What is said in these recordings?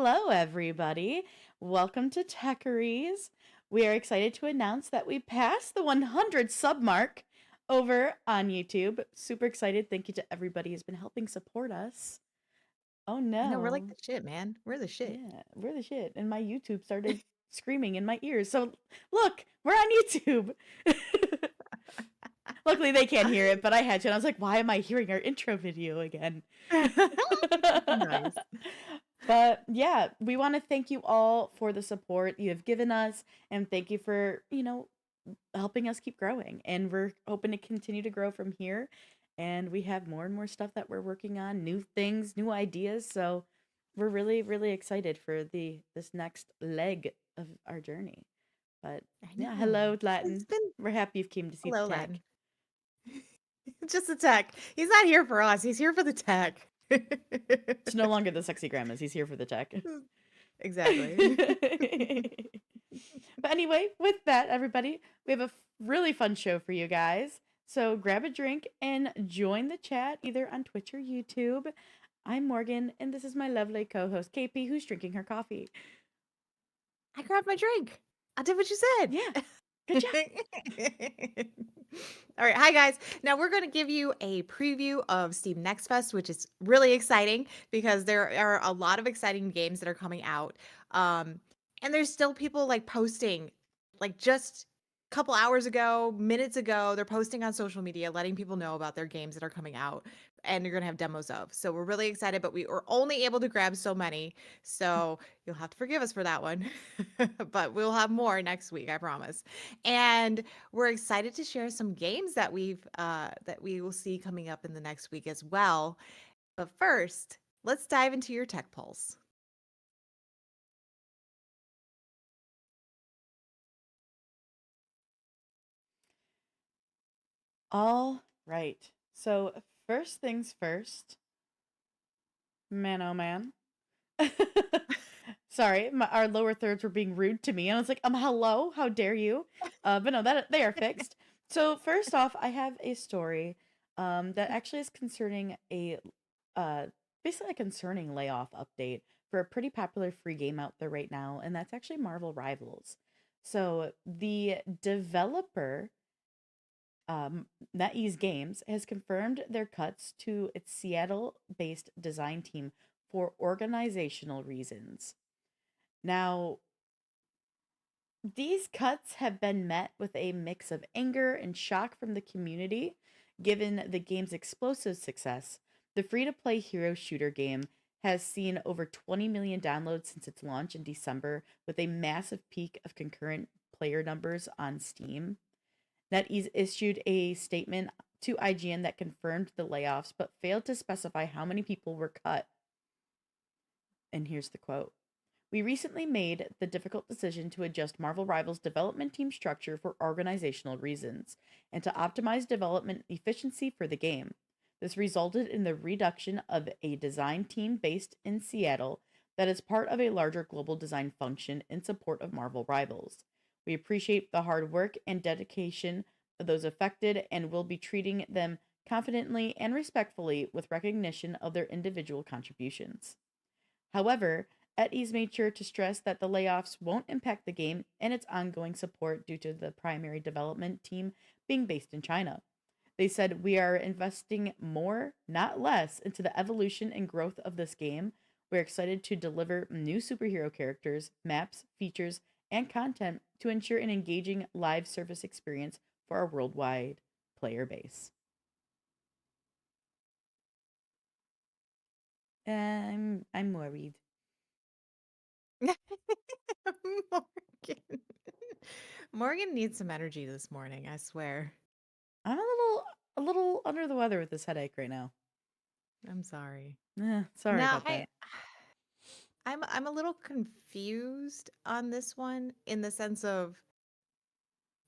Hello, everybody. Welcome to Techeries. We are excited to announce that we passed the 100 sub mark over on YouTube. Super excited. Thank you to everybody who's been helping support us. Oh I know we're like no. the shit, man. We're the shit. Yeah, we're the shit. And my YouTube started screaming in my ears. So look, we're on YouTube. Luckily, they can't hear it, but I had to. And I was like, why am I hearing our intro video again? Nice. But yeah, we want to thank you all for the support you have given us and thank you for, helping us keep growing. And we're hoping to continue to grow from here. And we have more and more stuff that we're working on, new things, new ideas. So we're really, really excited for this next leg of our journey. But I yeah, know. hello, It's Latin. been We're happy you've came to see the hello, tech. Latin. Just the tech. He's not here for us. He's here for the tech. It's no longer the sexy grandmas. He's here for the tech. Exactly. But anyway, with that, everybody, we have a really fun show for you guys. So grab a drink and join the chat either on Twitch or YouTube. I'm Morgan, and this is my lovely co host, KP, who's drinking her coffee. I grabbed my drink. I did what you said. Yeah, good job. All right. Hi, guys. Now we're going to give you a preview of Steam Next Fest, which is really exciting because there are a lot of exciting games that are coming out. And there's still people like posting, like just a couple hours ago, minutes ago, they're posting on social media, letting people know about their games that are coming out and you're going to have demos of. So we're really excited, but we were only able to grab so many. So you'll have to forgive us for that one. But we'll have more next week, I promise. And we're excited to share some games that we will see coming up in the next week as well. But first, let's dive into your tech pulse. All right. So, first things first, man, oh man. Sorry, our lower thirds were being rude to me. And I was like, hello, how dare you? But no, that they are fixed. So first off, I have a story that actually is concerning uh, basically a concerning layoff update for a pretty popular free game out there right now, and that's actually Marvel Rivals. So the developer, NetEase Games, has confirmed their cuts to its Seattle-based design team for organizational reasons. Now, these cuts have been met with a mix of anger and shock from the community, given the game's explosive success. The free to play hero shooter game has seen over 20 million downloads since its launch in December, with a massive peak of concurrent player numbers on Steam. NetEase issued a statement to IGN that confirmed the layoffs, but failed to specify how many people were cut. And here's the quote: "We recently made the difficult decision to adjust Marvel Rivals' development team structure for organizational reasons and to optimize development efficiency for the game. This resulted in the reduction of a design team based in Seattle that is part of a larger global design function in support of Marvel Rivals. We appreciate the hard work and dedication of those affected and will be treating them confidently and respectfully with recognition of their individual contributions." However, NetEase made sure to stress that the layoffs won't impact the game and its ongoing support due to the primary development team being based in China. They said, "We are investing more, not less, into the evolution and growth of this game. We're excited to deliver new superhero characters, maps, features, and content to ensure an engaging live service experience for our worldwide player base." I'm worried. Morgan. Morgan needs some energy this morning, I swear. I'm a little under the weather with this headache right now. I'm sorry. Sorry Now, about that. I'm a little confused on this one in the sense of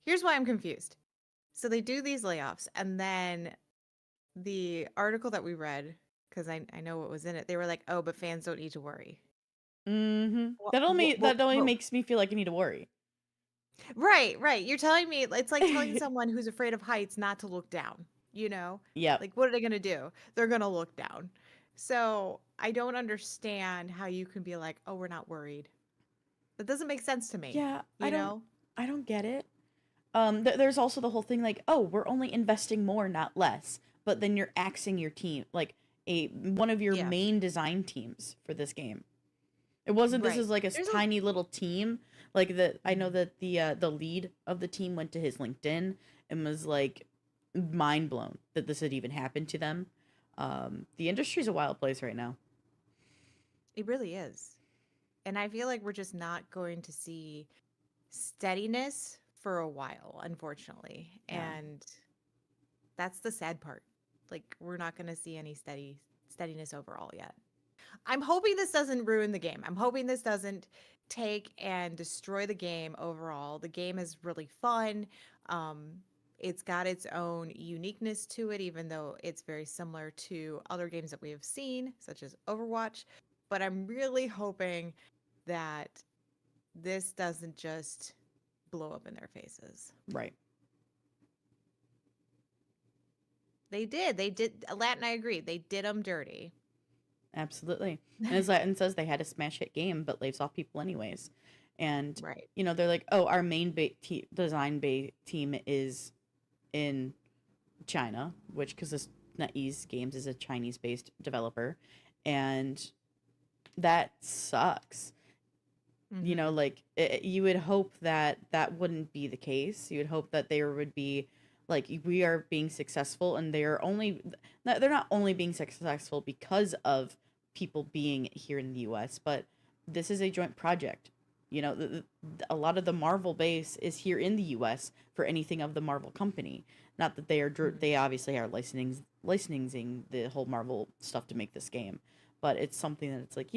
here's why I'm confused. So they do these layoffs, and then the article that we read, because I know what was in it, they were like, "Oh, but fans don't need to worry." Mhm. What? That only makes me feel like I need to worry. Right, right. You're telling me it's like telling someone who's afraid of heights not to look down. You know, Yep. like what are they gonna do? They're gonna look down. So I don't understand how you can be like, "Oh, we're not worried." That doesn't make sense to me, Yeah, you know? I don't get it. There's also the whole thing like, oh, we're only investing more, not less. But then you're axing your team, like a one of your Yeah, main design teams for this game. It wasn't. This right. is like a There's a tiny little team. Like I know Mhm. that the lead of the team went to his LinkedIn and was like mind blown that this had even happened to them. The industry's a wild place right now. It really is. And I feel like we're just not going to see steadiness for a while, unfortunately. Yeah. And that's the sad part. Like we're not going to see any steadiness overall yet. I'm hoping this doesn't ruin the game. I'm hoping this doesn't take and destroy the game overall. The game is really fun. Um, it's got its own uniqueness to it, even though it's very similar to other games that we have seen, such as Overwatch. But I'm really hoping that this doesn't just blow up in their faces. Right. They did. They did. Latin, I agree. They did them dirty. Absolutely. And as Latin says, they had a smash hit game, but lays off people anyways. And Right. they're like, oh, our main design team is in China, which because this NetEase Games is a Chinese based developer, and that sucks. Hmm. Like you would hope that that wouldn't be the case. You would hope that there would be like we are being successful, and they're not only being successful because of people being here in the U.S., but this is a joint project. A lot of the Marvel base is here in the U.S. for anything of the Marvel company. Not that they obviously are licensing the whole Marvel stuff to make this game, but it's something that it's like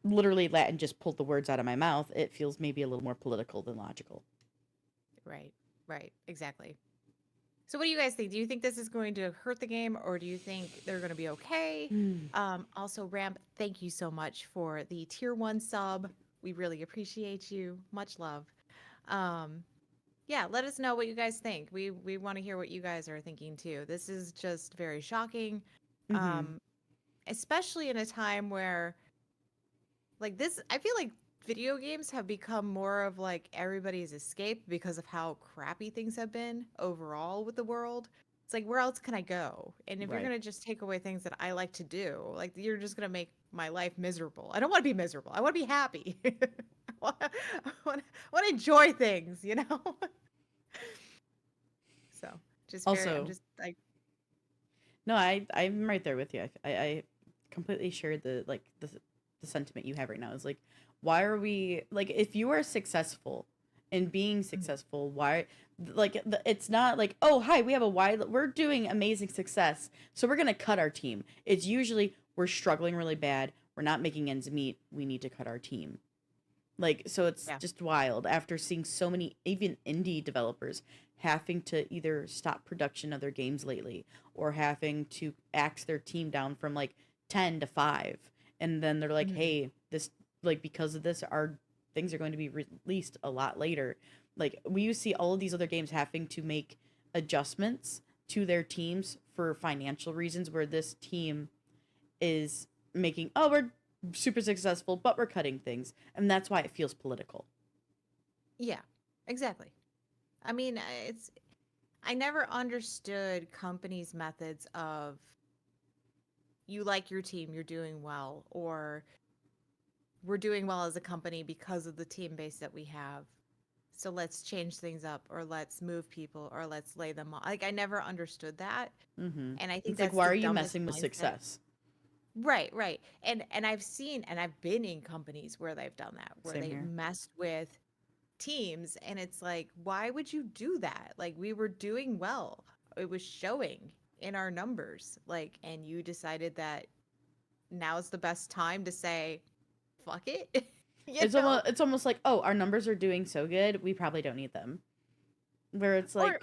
literally Latin just pulled the words out of my mouth. It feels maybe a little more political than logical. Right. Right. Exactly. So what do you guys think? Do you think this is going to hurt the game or do you think they're going to be okay? Mm. Also, Ramp, thank you so much for the tier 1 sub. We really appreciate you. Much love. Um, yeah, let us know what you guys think. We want to hear what you guys are thinking too. This is just very shocking. Mm-hmm. Um, especially in a time where like this, I feel like video games have become more of like everybody's escape because of how crappy things have been overall with the world. It's like, where else can I go? And if you're Right. going to just take away things that I like to do, like you're just going to make my life miserable. I don't want to be miserable. I want to be happy. I want to enjoy things, you know? So I'm Also, just like, no, I'm right there with you. I completely share the sentiment you have right now. Is like, why are we like if you are successful in being mm, successful, why it's not like, oh hi, we're doing amazing success, so we're gonna cut our team. It's usually we're struggling really bad. We're not making ends meet. We need to cut our team. Like, so it's yeah. just wild after seeing so many, even indie developers, having to either stop production of their games lately or having to axe their team down from like 10 to 5. And then they're like, Mhm. hey, because of this, our things are going to be released a lot later. Like, we see all of these other games having to make adjustments to their teams for financial reasons, where this team is making, oh, we're super successful, but we're cutting things. And that's why it feels political. Yeah, exactly. I mean, it's I never understood companies' methods of you like your team, you're doing well, or we're doing well as a company because of the team base that we have. So let's change things up, or let's move people, or let's lay them off. Like, I never understood that. Mm-hmm. And I think It's like, that's why the are you dumbest messing with mindset. success? Right, right. And I've seen and I've been in companies where they've done that, where Same they've here. messed with teams and it's like, why would you do that? Like we were doing well. It was showing in our numbers. Like and you decided that now's the best time to say fuck it. You know? It's almost like, oh, our numbers are doing so good, we probably don't need them. Where it's like, Or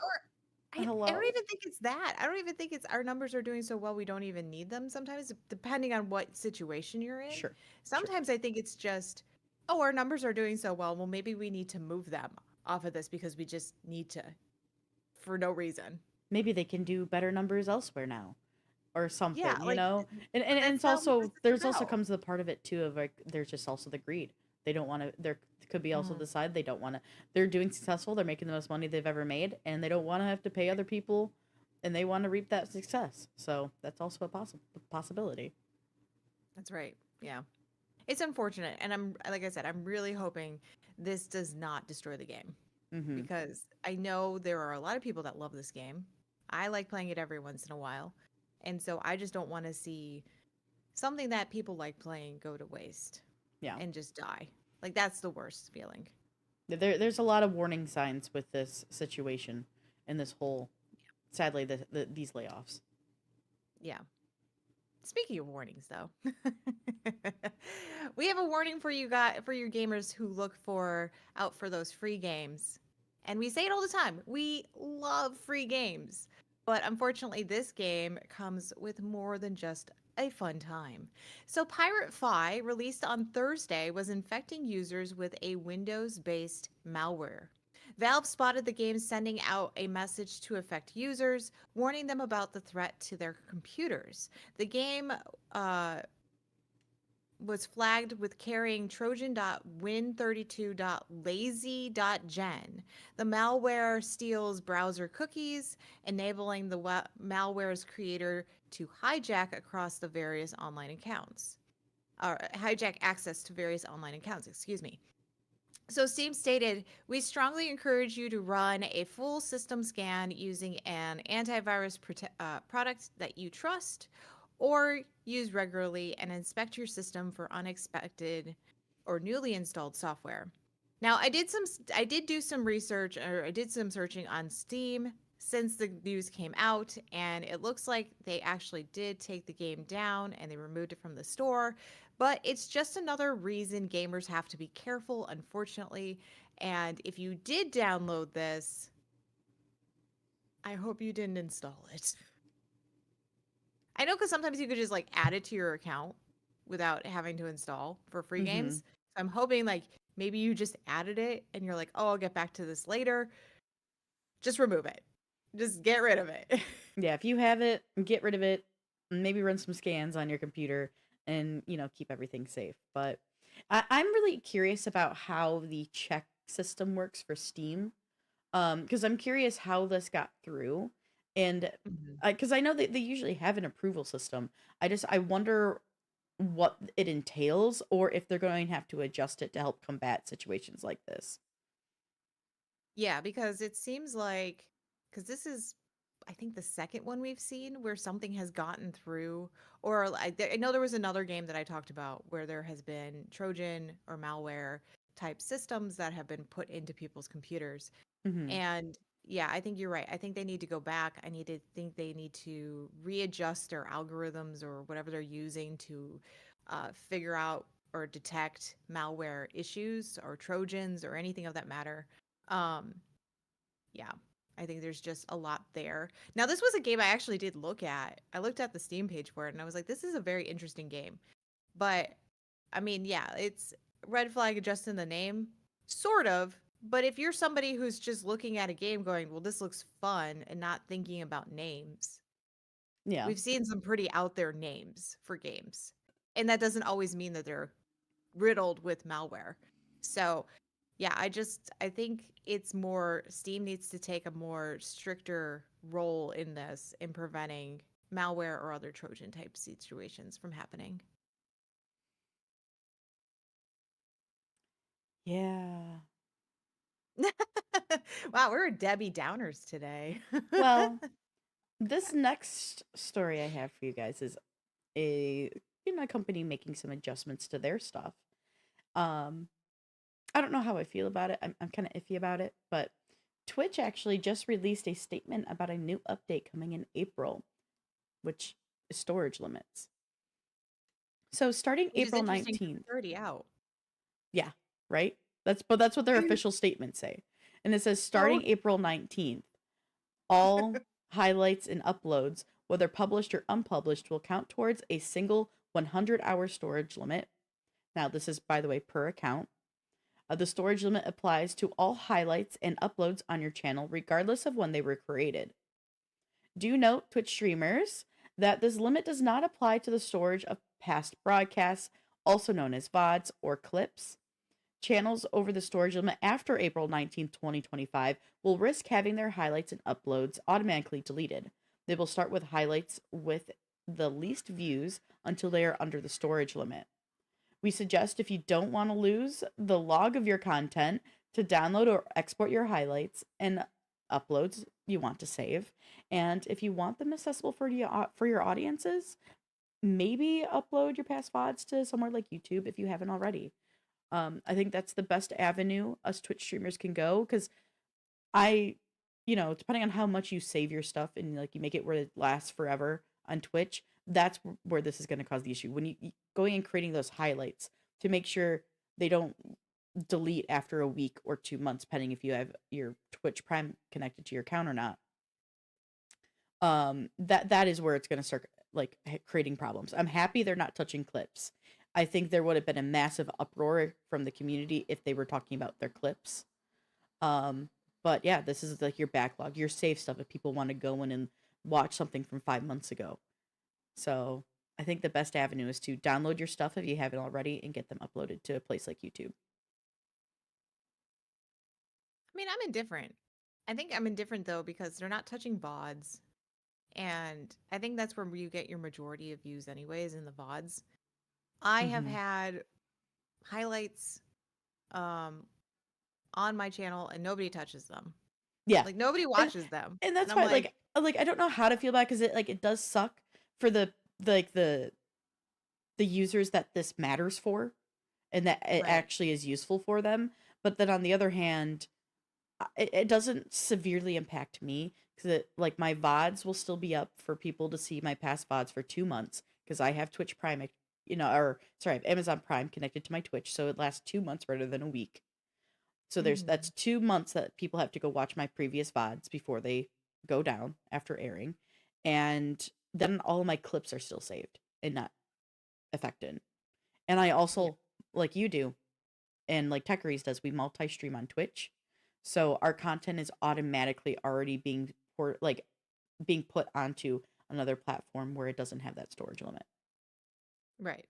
I don't hello? even think it's that. I don't even think it's our numbers are doing so well we don't even need them sometimes, depending on what situation you're in. Sure, sure. Sometimes I think it's just, oh, our numbers are doing so well. Maybe we need to move them off of this because we just need to for no reason. Maybe they can do better numbers elsewhere now. or Yeah, something, you like know? And that's it's not what this also is there's also about. comes the part of it too of like there's just also the greed. They don't want to there could be also Mm, the side they don't want to. They're doing successful, they're making the most money they've ever made and they don't want to have to pay other people and they want to reap that success. So, that's also a possibility. that's right. Yeah. It's unfortunate, and I'm like I said, I'm really hoping this does not destroy the game Mhm. because I know there are a lot of people that love this game. I like playing it every once in a while, and so I just don't want to see something that people like playing go to waste Yeah. and just die. Like that's the worst feeling. There's a lot of warning signs with this situation and this whole sadly these layoffs. Yeah. Speaking of warnings though, we have a warning for you guys for your gamers who look for out for those free games. And we say it all the time. We love free games. But unfortunately, this game comes with more than just a fun time. So Pirate Fi, released on Thursday, was infecting users with a Windows-based malware. Valve spotted the game sending out a message to affect users, warning them about the threat to their computers. The game uh, was flagged with carrying trojan.win32.lazy.gen. The malware steals browser cookies, enabling the malware's creator to hijack across the various online accounts. Or hijack access to various online accounts, excuse me. So Steam stated, we strongly encourage you to run a full system scan using an antivirus product that you trust or use regularly and inspect your system for unexpected or newly installed software. Now, I did do some research or I did some searching on Steam since the news came out and it looks like they actually did take the game down and they removed it from the store, but it's just another reason gamers have to be careful, unfortunately. And if you did download this, I hope you didn't install it. I know because sometimes you could just like add it to your account without having to install for free Mhm. games. So I'm hoping like maybe you just added it and you're like, oh, I'll get back to this later. Just remove it. Just get rid of it. Yeah, if you have it, get rid of it. Maybe run some scans on your computer and, keep everything safe. But I'm really curious about how the check system works for Steam. Because I'm curious how this got through. And Mhm. because I know that they usually have an approval system. I wonder what it entails or if they're going to have to adjust it to help combat situations like this. Yeah, because it seems like because this is I think the second one we've seen where something has gotten through, or I know there was another game that I talked about where there has been Trojan or malware type systems that have been put into people's computers. Hmm. And yeah, I think you're right. I think they need to go back. Think they need to readjust their algorithms or whatever they're using to figure out or detect malware issues or Trojans or anything of that matter. Um, yeah, I think there's just a lot there. Now, this was a game I actually did look at. I looked at the Steam page for it and I was like, this is a very interesting game. But I mean, yeah, it's red flag just in the name, sort of. But if you're somebody who's just looking at a game going, well, this looks fun and not thinking about names, Yeah. we've seen some pretty out there names for games. And that doesn't always mean that they're riddled with malware. So, yeah, I think it's more Steam needs to take a more stricter role in this in preventing malware or other Trojan type situations from happening. Yeah. Wow, we're Debbie Downers today. Well, this next story I have for you guys is a a company making some adjustments to their stuff. Um, I don't know how I feel about it. I'm kind of iffy about it, but Twitch actually just released a statement about a new update coming in April, which is storage limits. So starting Which is April interesting because 19th, it's already out. yeah, right? That's what their official statements say. And it says Oh, starting April 19th, all highlights and uploads, whether published or unpublished, will count towards a single 100-hour storage limit. Now, this is, by the way, per account. The storage limit applies to all highlights and uploads on your channel, regardless of when they were created. Do note, Twitch streamers, that this limit does not apply to the storage of past broadcasts, also known as VODs or clips. Channels over the storage limit after April 19th, 2025 will risk having their highlights and uploads automatically deleted. They will start with highlights with the least views until they are under the storage limit. We suggest if you don't want to lose the log of your content to download or export your highlights and uploads you want to save. And if you want them accessible for your audiences, maybe upload your past VODs to somewhere like YouTube if you haven't already. I think that's the best avenue us Twitch streamers can go because I, depending on how much you save your stuff and like you make it where it lasts forever on Twitch, that's where this is going to cause the issue. When you going and creating those highlights to make sure they don't delete after a week or 2 months, depending if you have your Twitch Prime connected to your account or not. That is where it's going to start like creating problems. I'm happy they're not touching clips. I think there would have been a massive uproar from the community if they were talking about their clips. But yeah, this is like your backlog, your save stuff if people want to go in and watch something from 5 months ago. So I think the best avenue is to download your stuff if you haven't already and get them uploaded to a place like YouTube. I mean, I'm indifferent. I think I'm indifferent though because they're not touching VODs. And I think that's where you get your majority of views anyways in the VODs. I have Mm-hmm. had highlights on my channel and nobody touches them. Yeah, Like nobody and watches them. and And that's I'm why like, like I don't know how to feel about it because it does suck for like the users that this matters for, and that it right. actually is useful for them. But then on the other hand, it doesn't severely impact me because like my VODs will still be up for people to see my past VODs for 2 months because I have Twitch Prime, or sorry, I have Amazon Prime connected to my Twitch, so it lasts 2 months rather than a week. So Mhm. that's 2 months that people have to go watch my previous VODs before they go down after airing, and then all of my clips are still saved and not affected. And I Yeah. also, like you do, and like Techeries does, we multi-stream on Twitch. So our content is automatically already being put onto another platform where it doesn't have that storage limit. Right.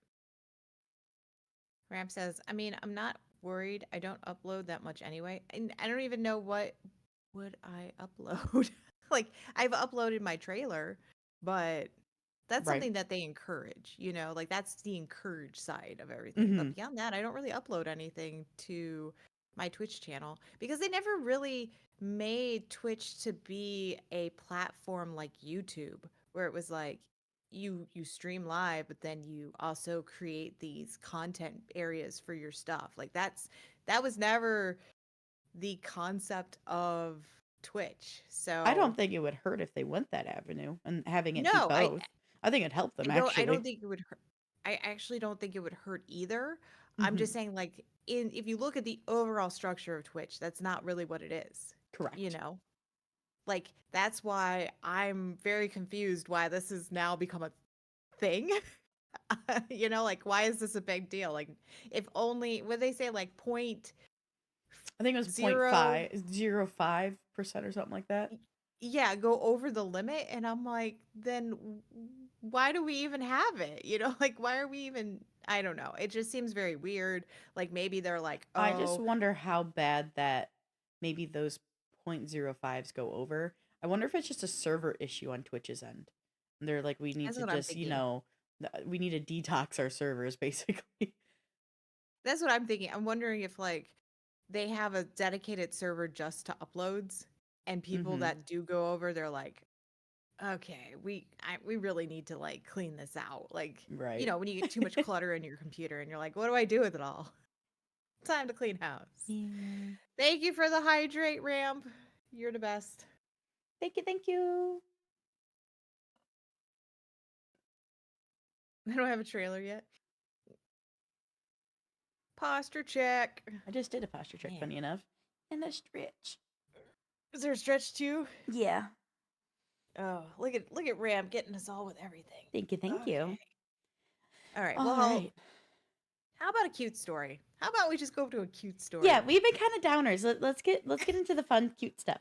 Ram says, I mean, I'm not worried. I don't upload that much anyway. And I don't even know what would I upload. Like, I've uploaded my trailer, but that's Right. something that they encourage, like that's the encouraged side of everything. But Mm-hmm. beyond that, I don't really upload anything to my Twitch channel because they never really made Twitch to be a platform like YouTube where it was like you stream live but then you also create these content areas for your stuff. Like that was never the concept of Twitch. I So don't think it would hurt if they went that avenue and having it be no, I both. I think it'd help them I don't actually. think it would hurt. I actually don't think it would hurt either. I'm Mm-hmm. just saying like if you look at the overall structure of Twitch, that's not really what it is. You Correct. know? Like that's why I'm very confused why this has now become a thing. Like why is this a big deal? Like if only what they say like point I think it was point zero 0.05% or something like that. yeah, go over the limit and I'm like, then why do we even have it? Like why are we even I don't know. It just seems very weird. Like maybe they're like, I just "Oh, wonder how bad that maybe those 0.05s go over. I wonder if it's just a server issue on Twitch's end. And they're like, we need that's to what I'm just, thinking." we need to detox our servers, basically. That's what I'm thinking. I'm wondering if like they have a dedicated server just to uploads and people Mm-hmm. that do go over they're like, "Okay, we really need to like clean this out." Like, Right. when you get too much clutter in your computer and you're like, "What do I do with it all?" Time to clean house. Yeah. Thank you for the hydrate ramp. You're the best. Thank you. Thank you. I don't have a trailer yet. Posture check. I just did a posture check, Man. funny enough. And a stretch. Is there a stretch too? Yeah. Oh, look at Ram getting us all with everything. Thank you. Thank Okay. you. All right. All Well, right. how about a cute story? How about we just go to a cute Yeah, story? we've been kind of downers. Let's get into the fun, cute stuff.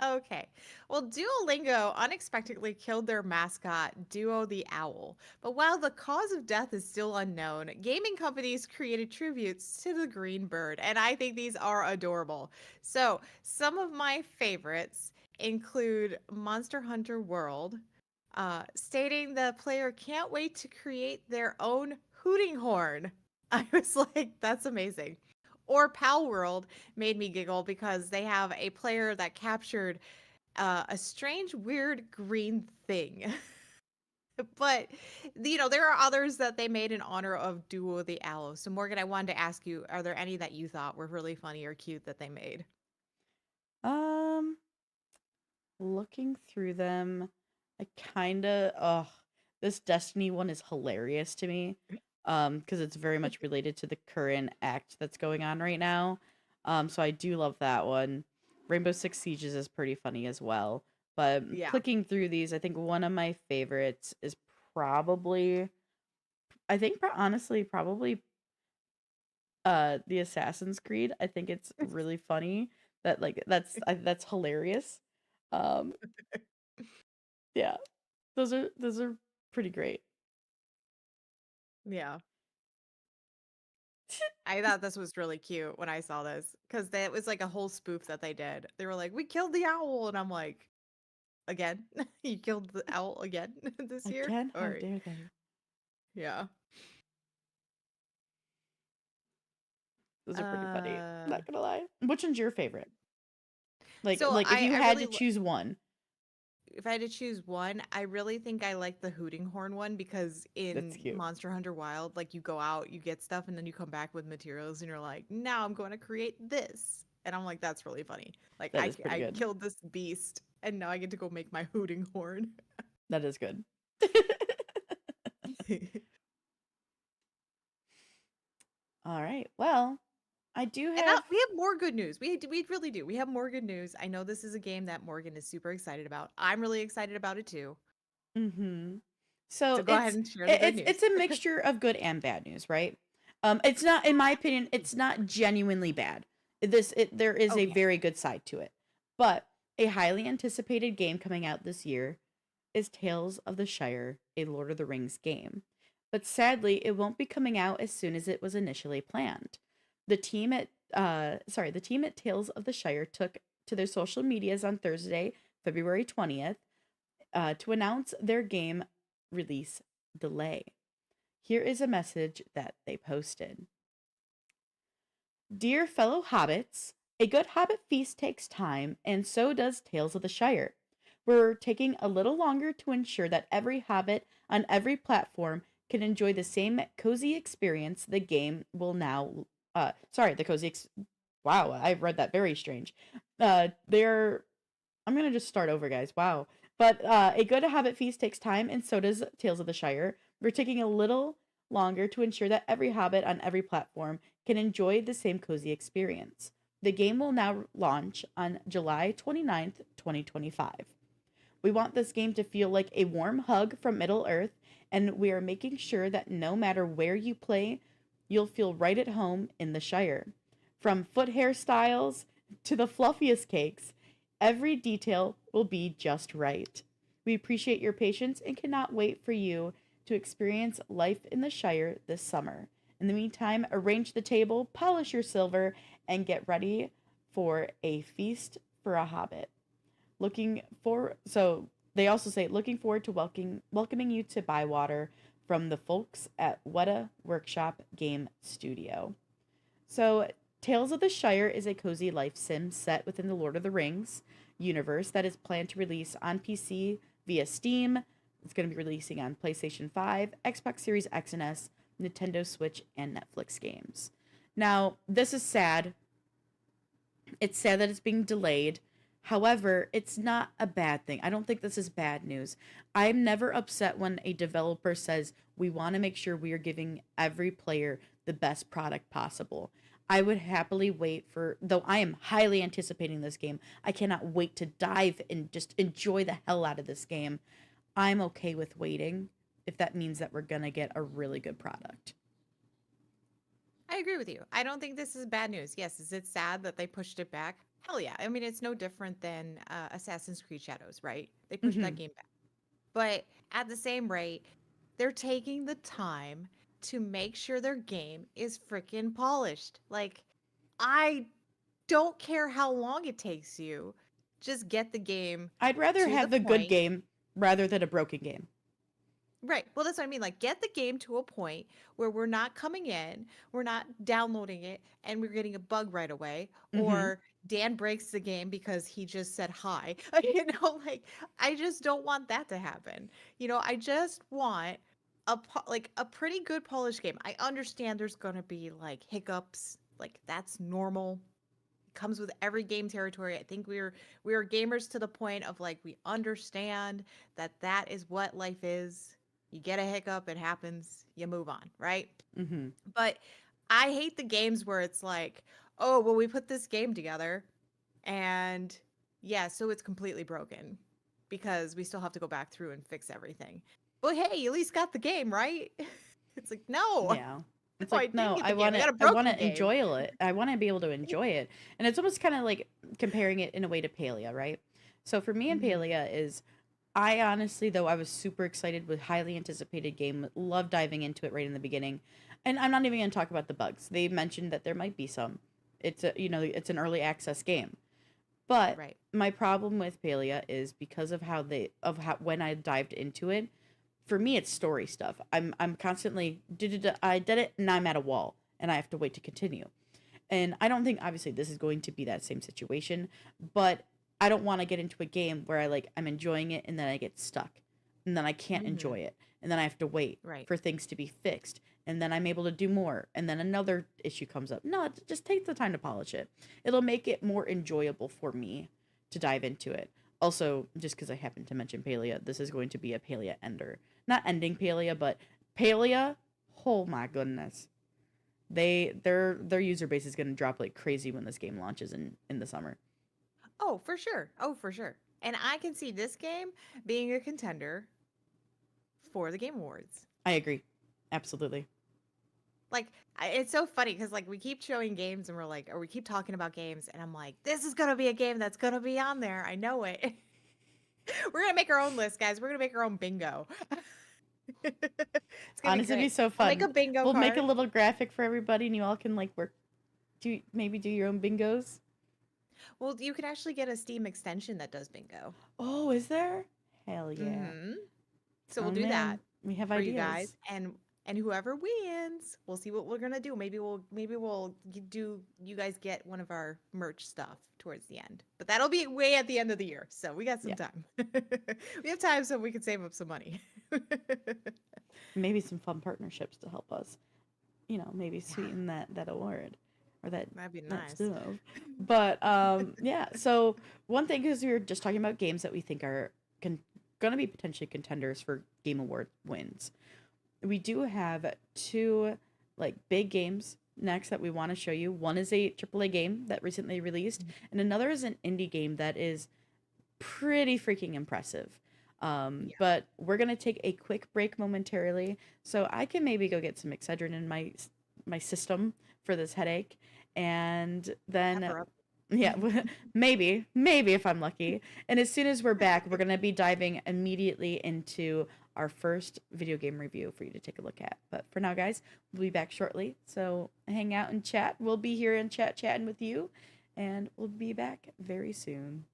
Okay. Well, Duolingo unexpectedly killed their mascot, Duo the Owl. But while the cause of death is still unknown, gaming companies created tributes to the green bird, and I think these are adorable. So, some of my favorites include Monster Hunter World, stating the player can't wait to create their own hooting horn. I was like, that's amazing. Or Pal World made me giggle because they have a player that captured a strange, weird green thing. But there are others that they made in honor of Duo the Owl. So Morgan, I wanted to ask you, are there any that you thought were really funny or cute that they made? Um, Looking through them, I kind of this Destiny one is hilarious to me. Because it's very much related to the current act that's going on right now. So I do love that one. Rainbow Six Sieges is pretty funny as well. But Yeah. clicking through these, I think one of my favorites is probably, I think honestly probably the Assassin's Creed. I think it's really funny that like that's hilarious. Um yeah. Those are pretty great. Yeah. I thought this was really cute when I saw this because that was like a whole spoof that they did. They were like, "We killed the owl," and I'm like, "Again? You killed the owl again this year?" Again, how Or dare they? yeah. Those are pretty funny. Uh, Not gonna lie. Which one's your favorite? so Like if you I had really to choose one, if I had to choose one, I really think I like the hooting horn one because that's in cute. Monster Hunter Wild, like you go out, you get stuff, and then you come back with materials, and you're like, now I'm going to create this, and I'm like, that's really funny. Like That is pretty I good. killed this beast, and now I get to go make my hooting horn. That is good. All right. Well, I do And have. we have more good news. We really do. We have more good news. I know this is a game that Morgan is super excited about. I'm really excited about it too. Mm-hmm. So So go ahead and share the good it's news. a mixture of good and bad news, right? It's not, in my opinion, it's not genuinely bad. There is a Okay. very good side to it, but a highly anticipated game coming out this year is Tales of the Shire, a Lord of the Rings game. But sadly, it won't be coming out as soon as it was initially planned. The team at Tales of the Shire took to their social medias on Thursday, February 20th, to announce their game release delay. Here is a message that they posted. Dear fellow hobbits, a good hobbit feast takes time, and so does Tales of the Shire. We're taking a little longer to ensure that every hobbit on every platform can enjoy the same cozy experience the game will now. The cozy. Wow, I've read that very strange. They're. I'm gonna just start over, guys. Wow. But a good hobbit feast takes time, and so does Tales of the Shire. We're taking a little longer to ensure that every hobbit on every platform can enjoy the same cozy experience. The game will now launch on July 29th, 2025. We want this game to feel like a warm hug from Middle Earth, and we are making sure that no matter where you play, you'll feel right at home in the Shire. From foot hairstyles to the fluffiest cakes, every detail will be just right. We appreciate your patience and cannot wait for you to experience life in the Shire this summer. In the meantime, arrange the table, polish your silver, and get ready for a feast for a hobbit. They also say looking forward to welcoming you to Bywater from the folks at Weta Workshop Game Studio. So, Tales of the Shire is a cozy life sim set within the Lord of the Rings universe that is planned to release on PC via Steam. It's going to be releasing on PlayStation 5, Xbox Series X and S, Nintendo Switch, and Netflix games. Now, this is sad. It's sad that it's being delayed. However, it's not a bad thing. I don't think this is bad news. I'm never upset when a developer says we want to make sure we are giving every player the best product possible. I would happily wait for, though I am highly anticipating this game. I cannot wait to dive and just enjoy the hell out of this game. I'm okay with waiting if that means that we're going to get a really good product. I agree with you. I don't think this is bad news. Yes, is it sad that they pushed it back? Hell yeah. I mean, it's no different than Assassin's Creed Shadows, right? They pushed that Hmm. game back. But at the same rate, they're taking the time to make sure their game is freaking polished. Like, I don't care how long it takes you, just get the game I'd rather to the have a good point. game rather than a broken game. Right. Well, that's what I mean. Like, get the game to a point where we're not coming in, we're not downloading it, and we're getting a bug right away. Hmm. Or Dan breaks the game because he just said hi. Like, I just don't want that to happen. I just want like a pretty good polished game. I understand there's gonna be like hiccups, like that's normal. Comes with every game territory. I think we are gamers to the point of like we understand that that is what life is. You get a hiccup, it happens, you move on, right? Hmm. But I hate the games where it's like, "Oh, well we put this game together and yeah, so it's completely broken because we still have to go back through and fix everything." But hey, you at least got the game, right? It's like, "No. Yeah. It's No, I like, didn't no, get I the game. want I to got a I want broken to game." enjoy it. I want to be able to enjoy it. And it's almost kind of like comparing it in a way to Palia, right? So for me and Mhm. Palia is I honestly though I was super excited with highly anticipated game, love diving into it right in the beginning. And I'm not even going to talk about the bugs. They mentioned that there might be some. It's an early access game. But Right. my problem with Palia is because of how when I dived into it, for me it's story stuff. I'm constantly I did it and I'm at a wall and I have to wait to continue. And I don't think obviously this is going to be that same situation, but I don't want to get into a game where I'm enjoying it and then I get stuck and then I can't Mhm. enjoy it and then I have to wait Right. for things to be fixed and then I'm able to do more and then another issue comes up. No, just take the time to polish it. It'll make it more enjoyable for me to dive into it. Also, just because I happen to mention Palia, this is going to be a Palia ender. Not ending Palia, but Palia. Oh my goodness, their user base is going to drop like crazy when this game launches in the summer. Oh, for sure. Oh, for sure. And I can see this game being a contender for the Game Awards. I agree, absolutely. Like, it's so funny because like we keep showing games and we're like, or we keep talking about games, and I'm like, this is gonna be a game that's gonna be on there. I know it. We're gonna make our own list, guys. We're gonna make our own bingo. It's gonna be Honestly, it'd be great. so I'll make a fun. bingo We'll make a card. little graphic for everybody, and you all can like work. Do your own bingos? Well, you can actually get a Steam extension that does bingo. Oh, is there? Hell yeah! Mm-hmm. So we'll Oh do that man, we have for you guys, ideas. and whoever wins, we'll see what we're gonna do. Maybe we'll do you guys get one of our merch stuff towards the end, but that'll be way at the end of the year, so we got some Yeah, time. We have time, so we can save up some money. maybe some fun partnerships to help us. Maybe Yeah, sweeten that award or that'd be that nice. stuff. But yeah. So one thing is we were just talking about games that we think are going to be potentially contenders for Game Award wins. We do have two like big games next that we want to show you. One is a AAA game that recently released, and another is an indie game that is pretty freaking impressive. Yeah, But we're gonna take a quick break momentarily, so I can maybe go get some Excedrin in my system for this headache, and then pepper up. yeah, maybe if I'm lucky. And as soon as we're back, we're gonna be diving immediately into our first video game review for you to take a look at. But for now, guys, we'll be back shortly. So hang out and chat. We'll be here in chat chatting with you, and we'll be back very soon.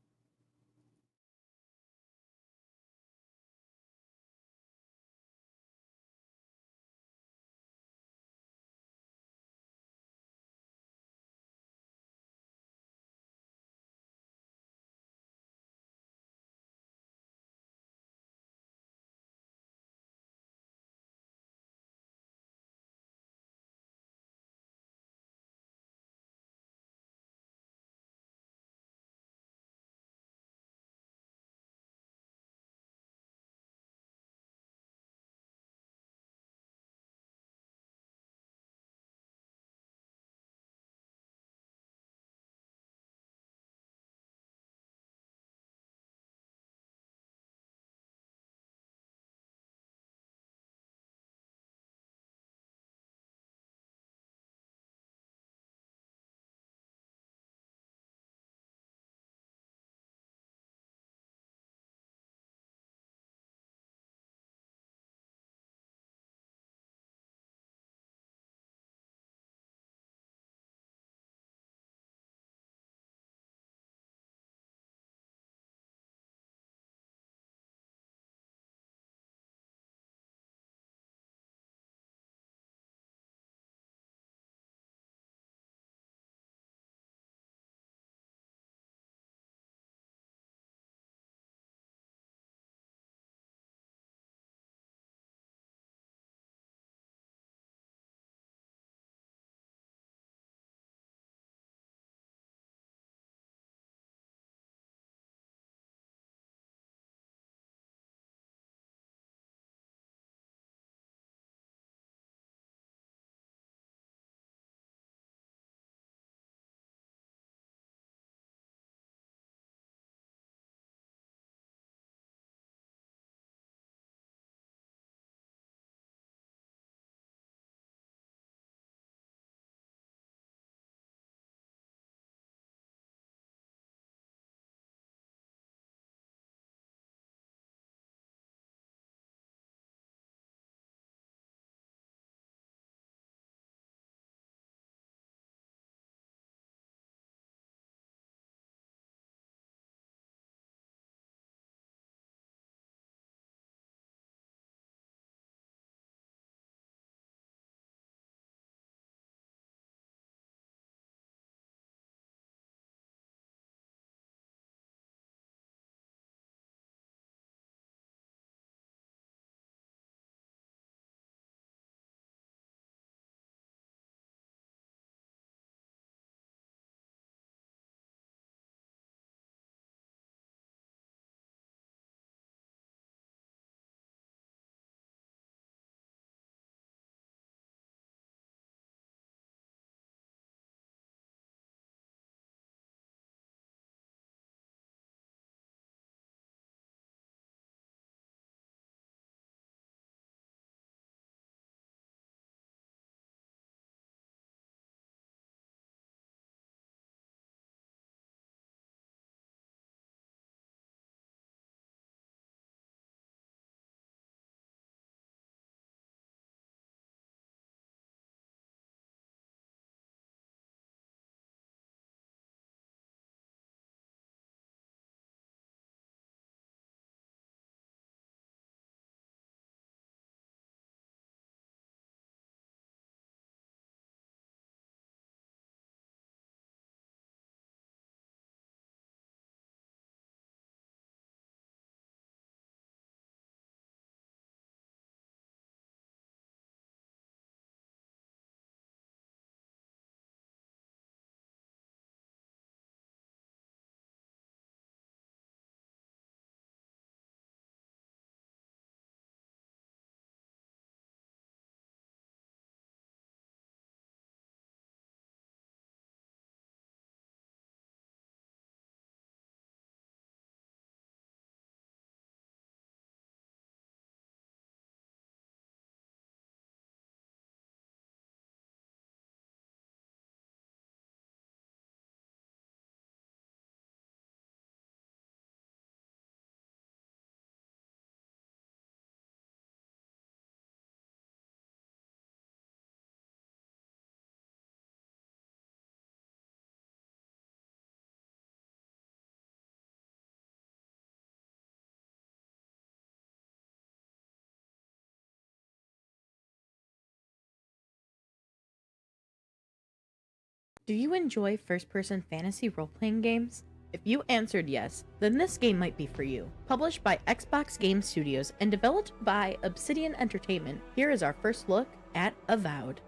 Do you enjoy first person fantasy role playing games? If you answered yes, then this game might be for you. Published by Xbox Game Studios and developed by Obsidian Entertainment, here is our first look at Avowed.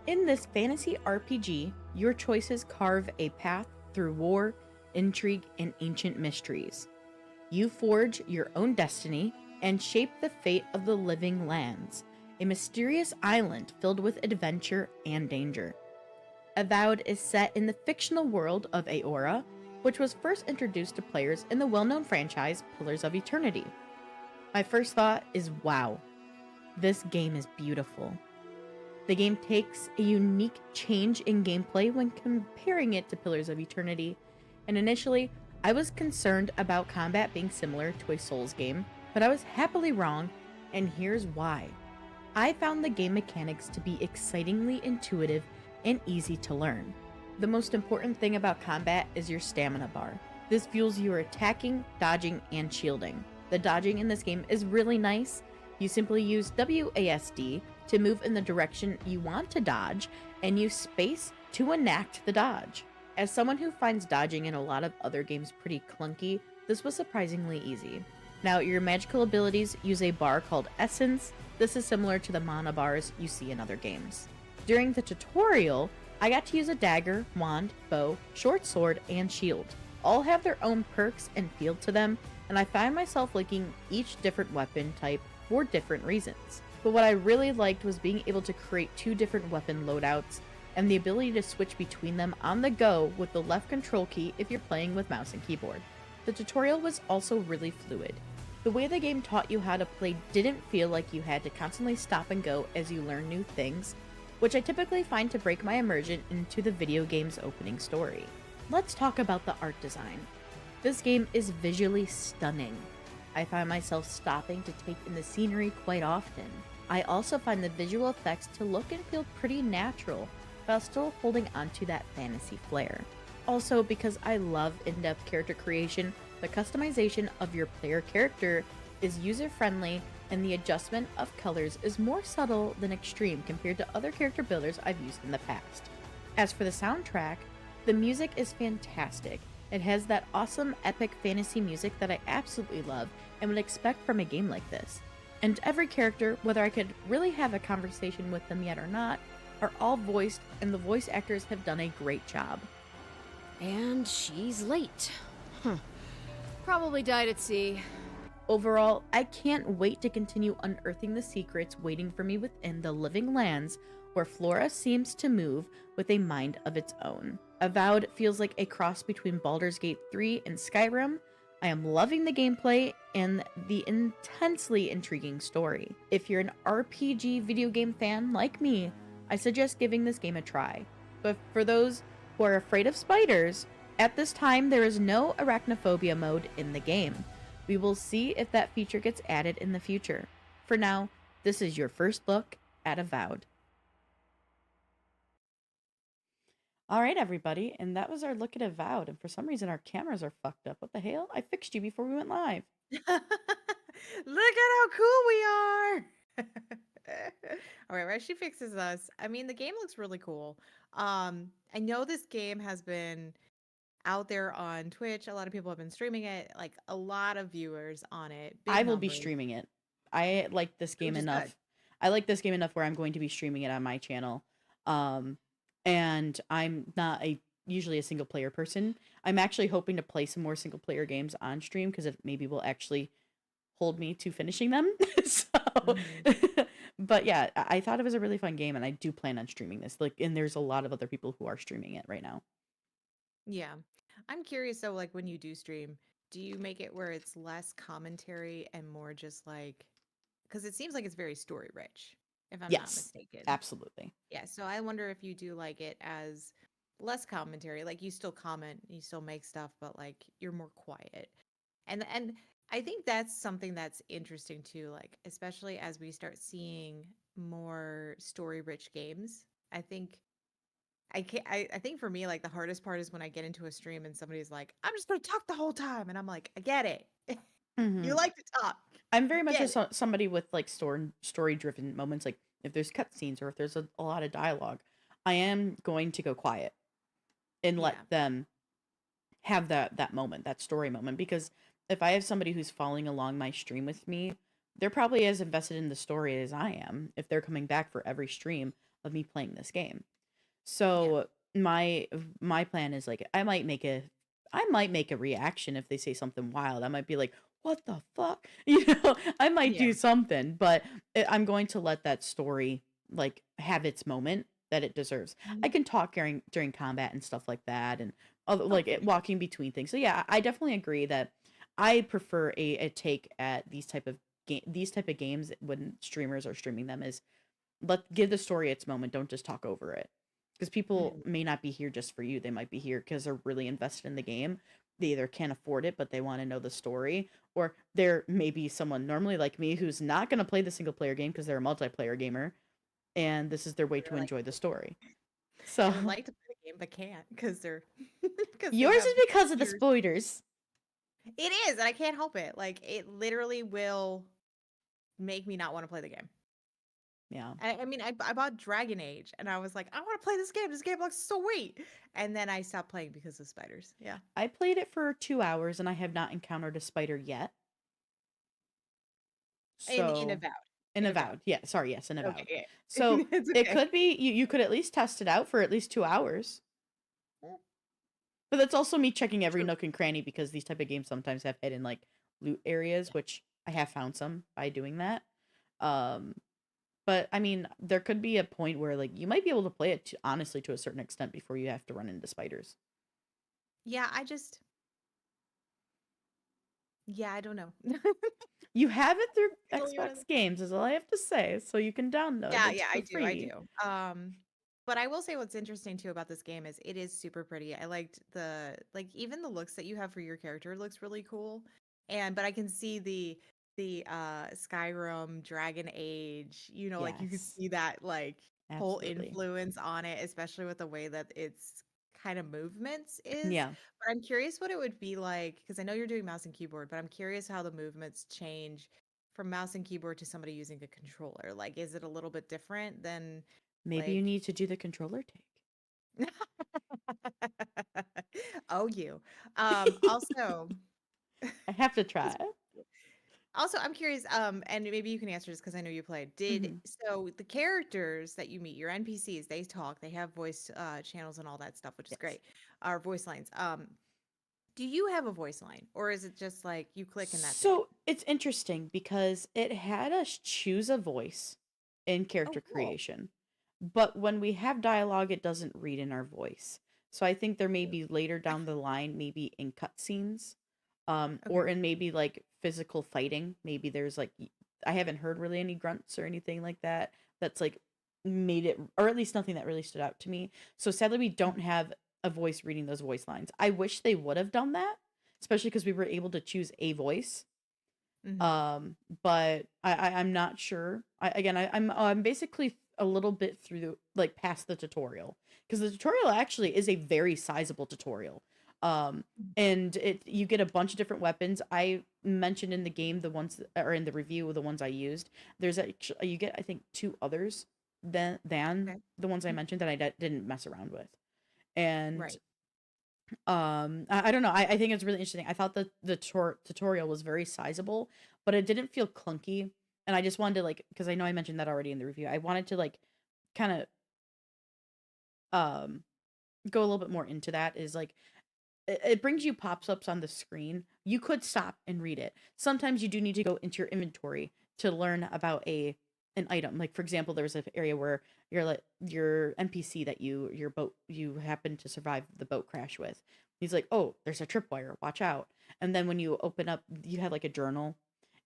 In this fantasy RPG, your choices carve a path through war, intrigue, and ancient mysteries. You forge your own destiny and shape the fate of the Living Lands, a mysterious island filled with adventure and danger. Avowed is set in the fictional world of Aora, which was first introduced to players in the well-known franchise Pillars of Eternity. My first thought is, wow, this game is beautiful. The game takes a unique change in gameplay when comparing it to Pillars of Eternity, and initially, I was concerned about combat being similar to a Souls game, but I was happily wrong, and here's why. I found the game mechanics to be excitingly intuitive and easy to learn. The most important thing about combat is your stamina bar. This fuels your attacking, dodging, and shielding. The dodging in this game is really nice. You simply use WASD to move in the direction you want to dodge, and use space to enact the dodge. As someone who finds dodging in a lot of other games pretty clunky, this was surprisingly easy. Now, your magical abilities use a bar called Essence. This is similar to the mana bars you see in other games. During the tutorial, I got to use a dagger, wand, bow, short sword, and shield. All have their own perks and feel to them, and I find myself liking each different weapon type for different reasons. But what I really liked was being able to create 2 different weapon loadouts and the ability to switch between them on the go with the left control key if you're playing with mouse and keyboard. The tutorial was also really fluid. The way the game taught you how to play didn't feel like you had to constantly stop and go as you learn new things, which I typically find to break my immersion into the video game's opening story. Let's talk about the art design. This game is visually stunning. I find myself stopping to take in the scenery quite often. I also find the visual effects to look and feel pretty natural, while still holding onto that fantasy flair. Also, because I love in-depth character creation, the customization of your player character is user-friendly, and the adjustment of colors is more subtle than extreme compared to other character builders I've used in the past. As for the soundtrack, the music is fantastic. It has that awesome epic fantasy music that I absolutely love and would expect from a game like this. And every character, whether I could really have a conversation with them yet or not, are all voiced, and the voice actors have done a great job. And she's late. Probably died at sea. Overall, I can't wait to continue unearthing the secrets waiting for me within the Living Lands, where Flora seems to move with a mind of its own. Avowed feels like a cross between Baldur's Gate 3 and Skyrim. I am loving the gameplay and the intensely intriguing story. If you're an RPG video game fan like me, I suggest giving this game a try. But for those who are afraid of spiders, at this time there is no arachnophobia mode in the game. We will see if that feature gets added in the future. For now, this is your first look at Avowed. All right, everybody, and that was our look at Avowed. And for some reason, our cameras are fucked up. What the hell? I fixed you before we went live. Look at how cool we are. All right, while she fixes us, I mean, the game looks really cool. I know this game has been out there on Twitch. A lot of people have been streaming it, like a lot of viewers on it. I will be streaming it. I like this game enough. Good. I like this game enough where I'm going to be streaming it on my channel. And I'm not usually a single player person. I'm actually hoping to play some more single player games on stream because it maybe will actually hold me to finishing them. But yeah, I thought it was a really fun game, and I do plan on streaming this. Like, and there's a lot of other people who are streaming it right now. Yeah. I'm curious though, like when you do stream, do you make it where it's less commentary and more just like, because it seems like it's very story rich, if I'm not mistaken. Absolutely. Yeah. So I wonder if you do like it as less commentary, like you still comment, you still make stuff, but like you're more quiet. And I think that's something that's interesting too, like especially as we start seeing more story rich games. I think I think for me, like the hardest part is when I get into a stream and somebody's like, I'm just gonna talk the whole time, and I'm like, I get it. You like to talk. I'm very much somebody with like story driven moments. Like if there's cutscenes or if there's a lot of dialogue, I am going to go quiet. and let Yeah. them have that moment, that story moment. Because if I have somebody who's following along my stream with me, they're probably as invested in the story as I am if they're coming back for every stream of me playing this game. Yeah. So my plan is like I might make a reaction if they say something wild. I might be like, "What the fuck?" I might Yeah. do something, but I'm going to let that story like have its moment that it deserves. I Mhm. can talk during combat and stuff like that, and Oh, like for sure. walking between things. So yeah, I definitely agree that I prefer a take at these type of games when streamers are streaming them is give the story its moment. Don't just talk over it. Because people Mhm. may not be here just for you. They might be here because they're really invested in the game. They either can't afford it, but they want to know the story, or there may be someone normally like me who's not going to play the single player game because they're a multiplayer gamer, and this is their way They're to like, enjoy the story. they So would like to play the game but can't because they're because they yours have is because of the years. spoilers. It is, and I can't help it. Like it literally will make me not want to play the game. Yeah. I mean, I bought Dragon Age, and I was like, I want to play this game. This game looks sweet, and then I stopped playing because of spiders. Yeah, I played it for 2 hours and I have not encountered a spider yet. in So Avowed, in in Avowed. Avowed. Yeah, sorry, yes, in Okay, Avowed. yeah, So it's it okay. could be you could at least test it out for at least 2 hours. But that's also me checking every True. nook and cranny because these type of games sometimes have hidden like loot areas, which I have found some by doing that. Um, but I mean, there could be a point where like you might be able to play it honestly to a certain extent before you have to run into spiders. Yeah, yeah, I don't know. You have it through Really wanna- Xbox games, is all I have to say. So you can download Yeah, it yeah, for I free. do. But I will say what's interesting too about this game is it is super pretty. I liked the like even the looks that you have for your character looks really cool. But I can see the Skyrim Dragon Age, like you could Yes, see that like whole absolutely. influence on it, especially with the way that its kind of movements is. Yeah. But I'm curious what it would be like because I know you're doing mouse and keyboard, but I'm curious how the movements change from mouse and keyboard to somebody using a controller. Like, is it a little bit different than Maybe you like need to do the controller oh you. take. Also I have to try. this- also I'm curious, and maybe you can answer this because I know you played. Did Mhm. so the characters that you meet, your NPCs, they talk, they have voice channels and all that stuff, which is Yes. great. Our voice lines. Do you have a voice line or is it just like you click and that's it? So it's interesting because it had us choose a voice in Oh, character cool. creation, but when we have dialogue, it doesn't read in our voice. So I think there may be later down the line, maybe in cutscenes, or Okay. in maybe like physical fighting. Maybe there's like I haven't heard really any grunts or anything like that. That's like made it, or at least nothing that really stood out to me. So sadly, we don't have a voice reading those voice lines. I wish they would have done that, especially because we were able to choose a voice. Mm-hmm. But I'm not sure. I'm basically a little bit through like past the tutorial because the tutorial actually is a very sizable tutorial. Um, and it you get a bunch of different weapons. I mentioned in the game the ones or in the review the ones I used. There's actually you get I think two others than Okay. the ones I Mhm. mentioned that didn't mess around with. And Right. I don't know. I think it's really interesting. I thought the tutorial was very sizable, but it didn't feel clunky. And I just wanted to like because I know I mentioned that already in the review. I wanted to like kind of um go a little bit more into that is like it brings you pops-ups on the screen. You could stop and read it. Sometimes you do need to go into your inventory to learn about a an item. Like for example, there was an area where your NPC that your boat you happen to survive the boat crash with. He's like, "Oh, there's a tripwire. Watch out." And then when you open up, you had like a journal,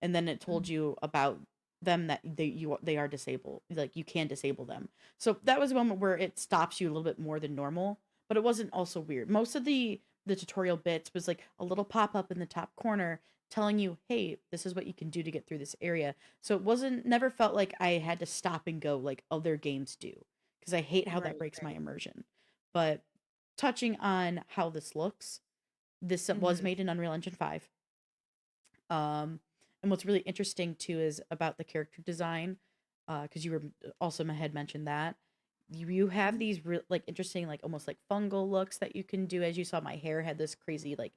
and then it told Mhm. you about them that they are disabled. Like you can disable them. So that was a moment where it stops you a little bit more than normal, but it wasn't also weird. Most of the tutorial bits was like a little pop-up in the top corner telling you, hey, this is what you can do to get through this area. So it wasn't never felt like I had to stop and go like other games do because I hate how that Right, breaks my right. immersion. But touching on how this looks, this was Mhm. made in Unreal Engine 5. Um, and what's really interesting too is about the character design, because you were also had mentioned that you have Mhm. these like interesting, like almost like fungal looks that you can do. As you saw, my hair had this crazy like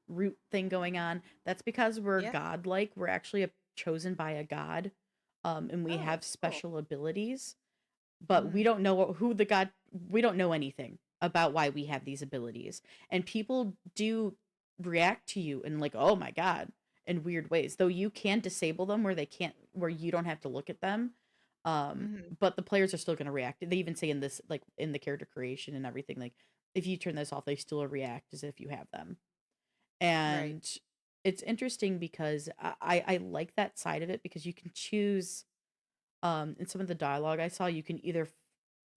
root thing going on. That's because we're Yeah. godlike. We're actually chosen by a god, and we Oh, have cool. special abilities. But we Mhm. don't know who the god. We don't know anything about why we have these abilities, and people do react to you in like, oh my god, in weird ways. Though you can disable them where they can't, where you don't have to look at them. Mhm. But the players are still going to react. They even say in this, like in the character creation and everything, like if you turn this off, they still react as if you have them. Right. And it's interesting because I like that side of it because you can choose in some of the dialogue I saw, you can either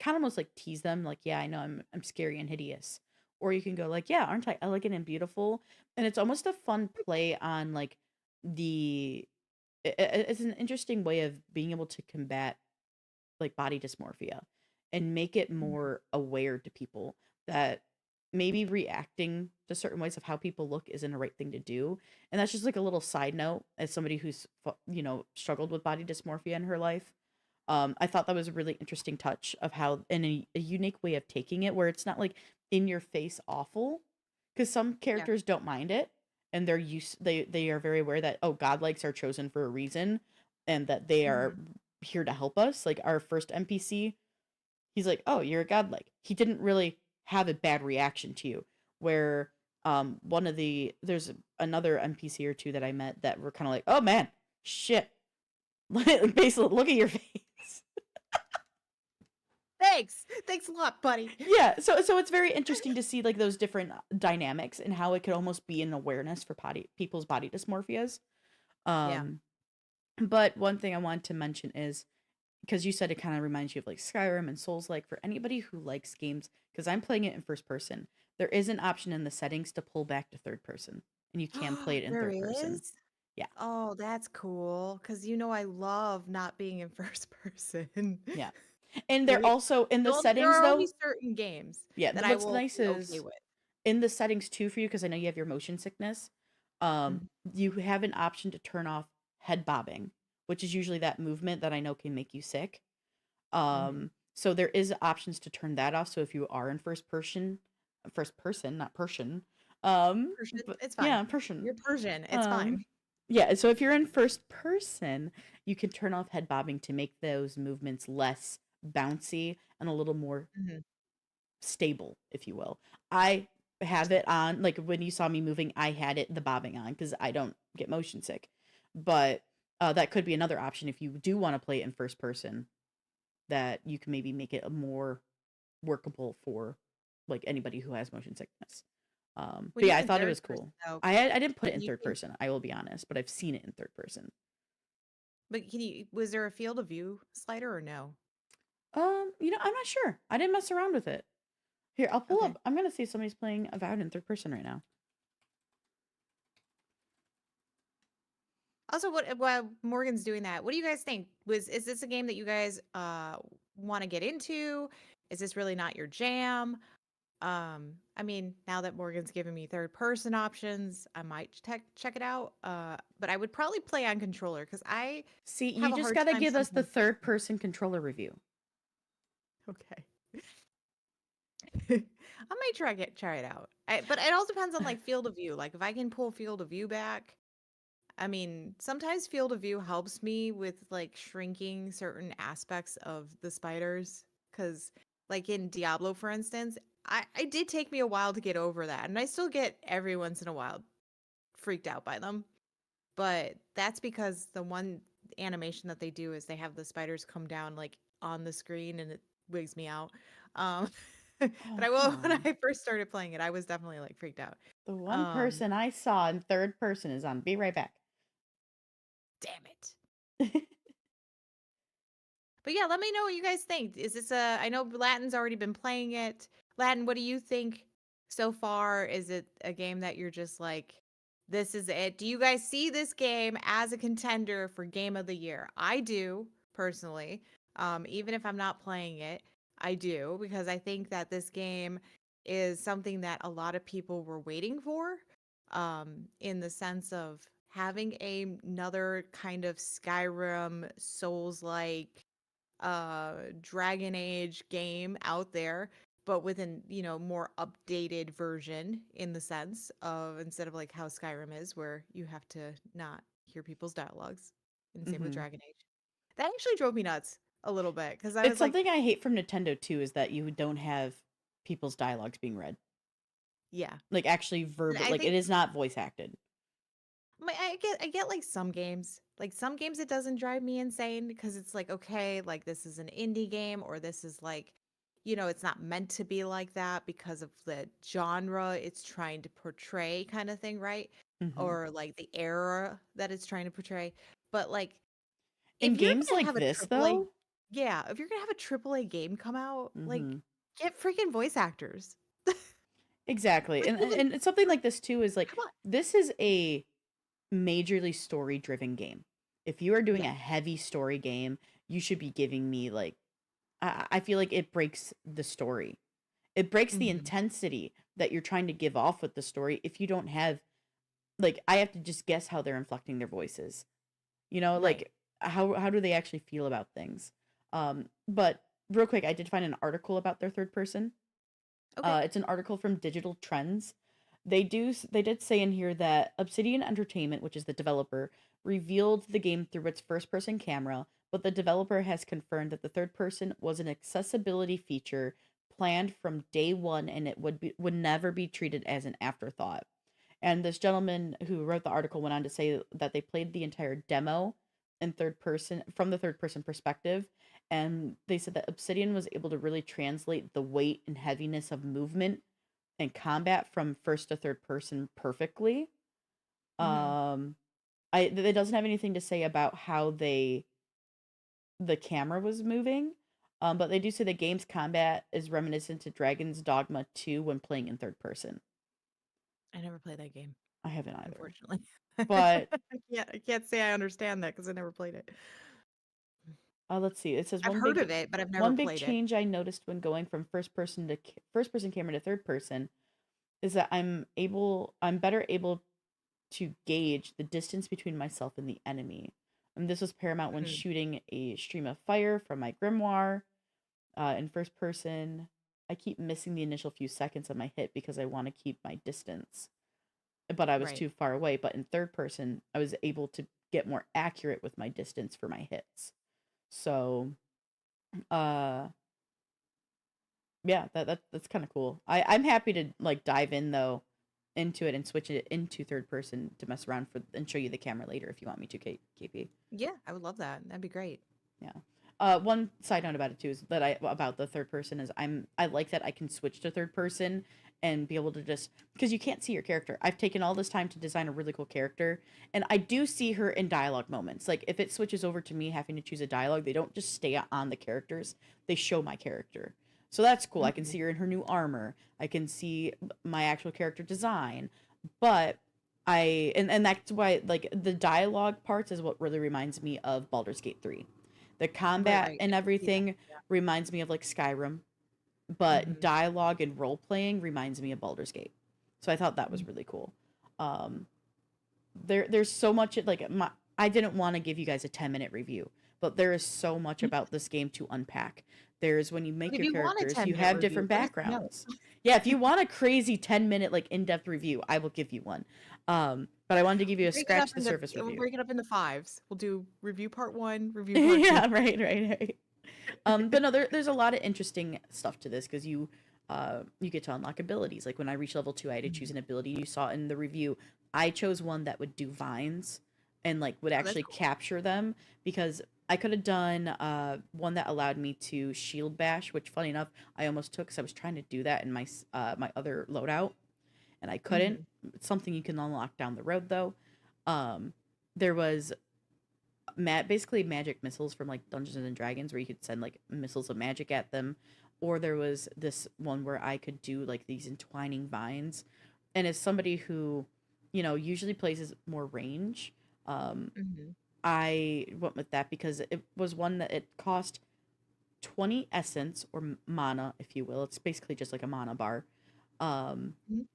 kind of almost like tease them, like, yeah, I know I'm scary and hideous. Or you can go like, yeah, aren't I elegant and beautiful? And it's almost a fun play on like the it's an interesting way of being able to combat like body dysmorphia and make it Mhm. more aware to people that maybe reacting to certain ways of how people look isn't a right thing to do. And that's just like a little side note as somebody who's struggled with body dysmorphia in her life. I thought that was a really interesting touch of how in a unique way of taking it where it's not like in your face awful, because some Yeah. characters don't mind it and they are very aware that, oh, godlikes are chosen for a reason and that they are Mhm. here to help us. Like our first NPC, he's like, oh, you're a godlike. He didn't really have a bad reaction to you. Where one of the there's another NPC or two that I met that were kind of like, oh man, shit. Basically, look at your face. Thanks. Thanks a lot, buddy. Yeah, so it's very interesting to see like those different dynamics and how it could almost be an awareness for people's body dysmorphias. Yeah. Um, but one thing I wanted to mention is because you said it kind of reminds you of like Skyrim and Souls like for anybody who likes games, because I'm playing it in first person, there is an option in the settings to pull back to third person, and you can play it in There third person. is? Yeah, Oh, that's cool. Cause you know I love not being in first person. yeah. And they're There also in the there settings are only though. certain games Yeah, that I what's will nice be okay is with. in the settings too for you, because I know you have your motion sickness. Um, Mhm. you have an option to turn off head bobbing, which is usually that movement that I know can make you sick. Mhm. So there is options to turn that off. So if you are in first person, not Persian. Persian, But it's fine. yeah, Persian. You're Persian, it's Um, fine. yeah. So if you're in first person, you can turn off head bobbing to make those movements less bouncy and a little more Mhm. stable, if you will. I have it on, like when you saw me moving, I had it the bobbing on because I don't get motion sick. But that could be another option if you do want to play it in first person, that you can maybe make it a more workable for like anybody who has motion sickness. When But yeah, you're I in thought it third was person cool. though, I didn't put it can in you third change person, I will be honest, but I've seen it in third person. but can you was there a field of view slider or no? I'm not sure. I didn't mess around with it. Here, I'll pull Okay. up. I'm gonna see if somebody's playing Avowed in third person right now. Also, what while Morgan's doing that, what do you guys think? Is this a game that you guys want to get into? Is this really not your jam? I mean, now that Morgan's giving me third person options, I might check it out. But I would probably play on controller because I See, you have a just hard gotta time give us the sometimes. third person controller review. Okay. I might try it out. But it all depends on like field of view. Like if I can pull field of view back, I mean, sometimes field of view helps me with like shrinking certain aspects of the spiders. Cause like in Diablo, for instance, I did take me a while to get over that. And I still get every once in a while freaked out by them. But that's because the one animation that they do is they have the spiders come down like on the screen and it wigs me out. Um but Oh, I come will when on. I first started playing it, I was definitely like freaked out. The one Um person I saw in third person is on Be Right Back. damn it. But yeah, let me know what you guys think. Is this a I know Latin's already been playing it. Latin, what do you think so far? Is it a game that you're just like this is it? Do you guys see this game as a contender for game of the year? I do, personally. Even if I'm not playing it, I do because I think that this game is something that a lot of people were waiting for in the sense of having another kind of Skyrim Souls like Dragon Age game out there, but with an, more updated version in the sense of instead of like how Skyrim is, where you have to not hear people's dialogues. And same with Hmm. Dragon Age. That actually drove me nuts a little bit because I It's was like, something I hate from Nintendo too, is that you don't have people's dialogues being read. yeah. Like actually And verbal, I like it think is not voice acted. I get like some games it doesn't drive me insane because it's like, okay, like this is an indie game or this is like, it's not meant to be like that because of the genre it's trying to portray kind of thing, right? Hmm. Or like the era that it's trying to portray. But like In if you're games gonna like have a this triple A, though, yeah, if you're gonna have a triple A game come out, like hmm, get freaking voice actors. exactly. Like even And it's something like this too is like come on. this is a majorly story driven game. If you are doing Yeah. a heavy story game, you should be giving me like I feel like it breaks the story. It breaks the Hmm. intensity that you're trying to give off with the story if you don't have like I have to just guess how they're inflecting their voices. You know, Right. like how do they actually feel about things? But real quick, I did find an article about their third person. Okay. It's an article from Digital Trends. They did say in here that Obsidian Entertainment, which is the developer, revealed the game through its first person camera, but the developer has confirmed that the third person was an accessibility feature planned from day one and it would never be treated as an afterthought. And this gentleman who wrote the article went on to say that they played the entire demo in third person from the third person perspective. And they said that Obsidian was able to really translate the weight and heaviness of movement and combat from first to third person perfectly. Hmm. Um, it doesn't have anything to say about how the camera was moving. But they do say the game's combat is reminiscent to Dragon's Dogma 2 when playing in third person. I never played that game. I haven't either. Unfortunately. But I can't say I understand that because I never played it. let's see. It says I've heard of it, but I've never one big played it. change I noticed when going from first person camera to third person is that I'm better able to gauge the distance between myself and the enemy. And this was paramount when Mhm. shooting a stream of fire from my grimoire. In first person, I keep missing the initial few seconds of my hit because I want to keep my distance, but I was Right. too far away. But in third person, I was able to get more accurate with my distance for my hits. So, uh, yeah, that's kind of cool. I'm happy to like dive in though into it and switch it into third person to mess around for and show you the camera later if you want me to, KP. Yeah, I would love that. That'd be great. Yeah. One side note about it too is that I about the third person is I like that I can switch to third person and be able to just because you can't see your character. I've taken all this time to design a really cool character, and I do see her in dialogue moments. Like if it switches over to me having to choose a dialogue, they don't just stay on the characters; they show my character. So that's cool. I can Mhm. see her in her new armor. I can see my actual character design, but and that's why like the dialogue parts is what really reminds me of Baldur's Gate 3. The Right, combat right. and I can see that. everything Yeah. reminds me of like Skyrim, but Mhm. dialogue and role playing reminds me of Baldur's Gate. So I thought that Mm. was really cool. Um, there's so much like I didn't want to give you guys a 10-minute review, but there is so much about this game to unpack. There's when you But make if your you want a characters, you 10-minute have review, different let us know. backgrounds. Yeah, if you want a crazy 10-minute like in-depth review, I will give you one. But I wanted to give you We'll a break it up scratch the into surface we'll review. break it up into fives. We'll do review part 1, review part 2. Yeah, right. But no, there's a lot of interesting stuff to this because you get to unlock abilities. Like when I reached level 2, I had to choose Mhm. an ability. You saw it in the review. I chose one that would do vines and like would Oh, that's actually cool. capture them because I could have done one that allowed me to shield bash, which funny enough I almost took because I was trying to do that in my other loadout and I couldn't. Mhm. It's something you can unlock down the road though. Um, there was basically magic missiles from like Dungeons and Dragons where you could send like missiles of magic at them, or there was this one where I could do like these entwining vines. And as somebody who, usually plays more range, um, Mhm. I went with that because it was one that it cost 20 essence or mana, if you will. It's basically just like a mana bar. Um, Mhm.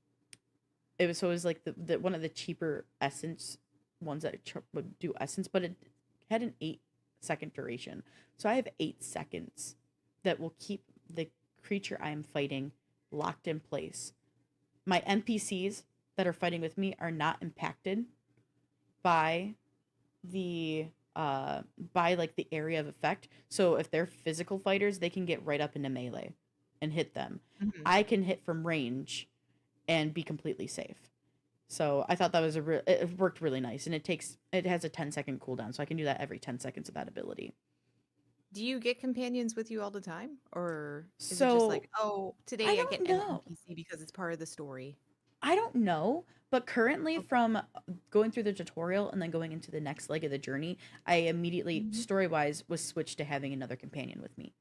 it was like the one of the cheaper essence ones that would do essence, but it had an 8 second duration. So I have 8 seconds that will keep the creature I am fighting locked in place. My NPCs that are fighting with me are not impacted by the by the area of effect. So if they're physical fighters, they can get right up into melee and hit them. Mhm. I can hit from range and be completely safe. So I thought that was it worked really nice, and it has a 10-second cooldown, so I can do that every 10 seconds with that ability. Do you get companions with you all the time? Or is it just So like, oh, I today I get don't an know. NPC because it's part of the story? I don't know, but currently Okay. from going through the tutorial and then going into the next leg of the journey, I immediately, Mhm. story-wise, was switched to having another companion with me.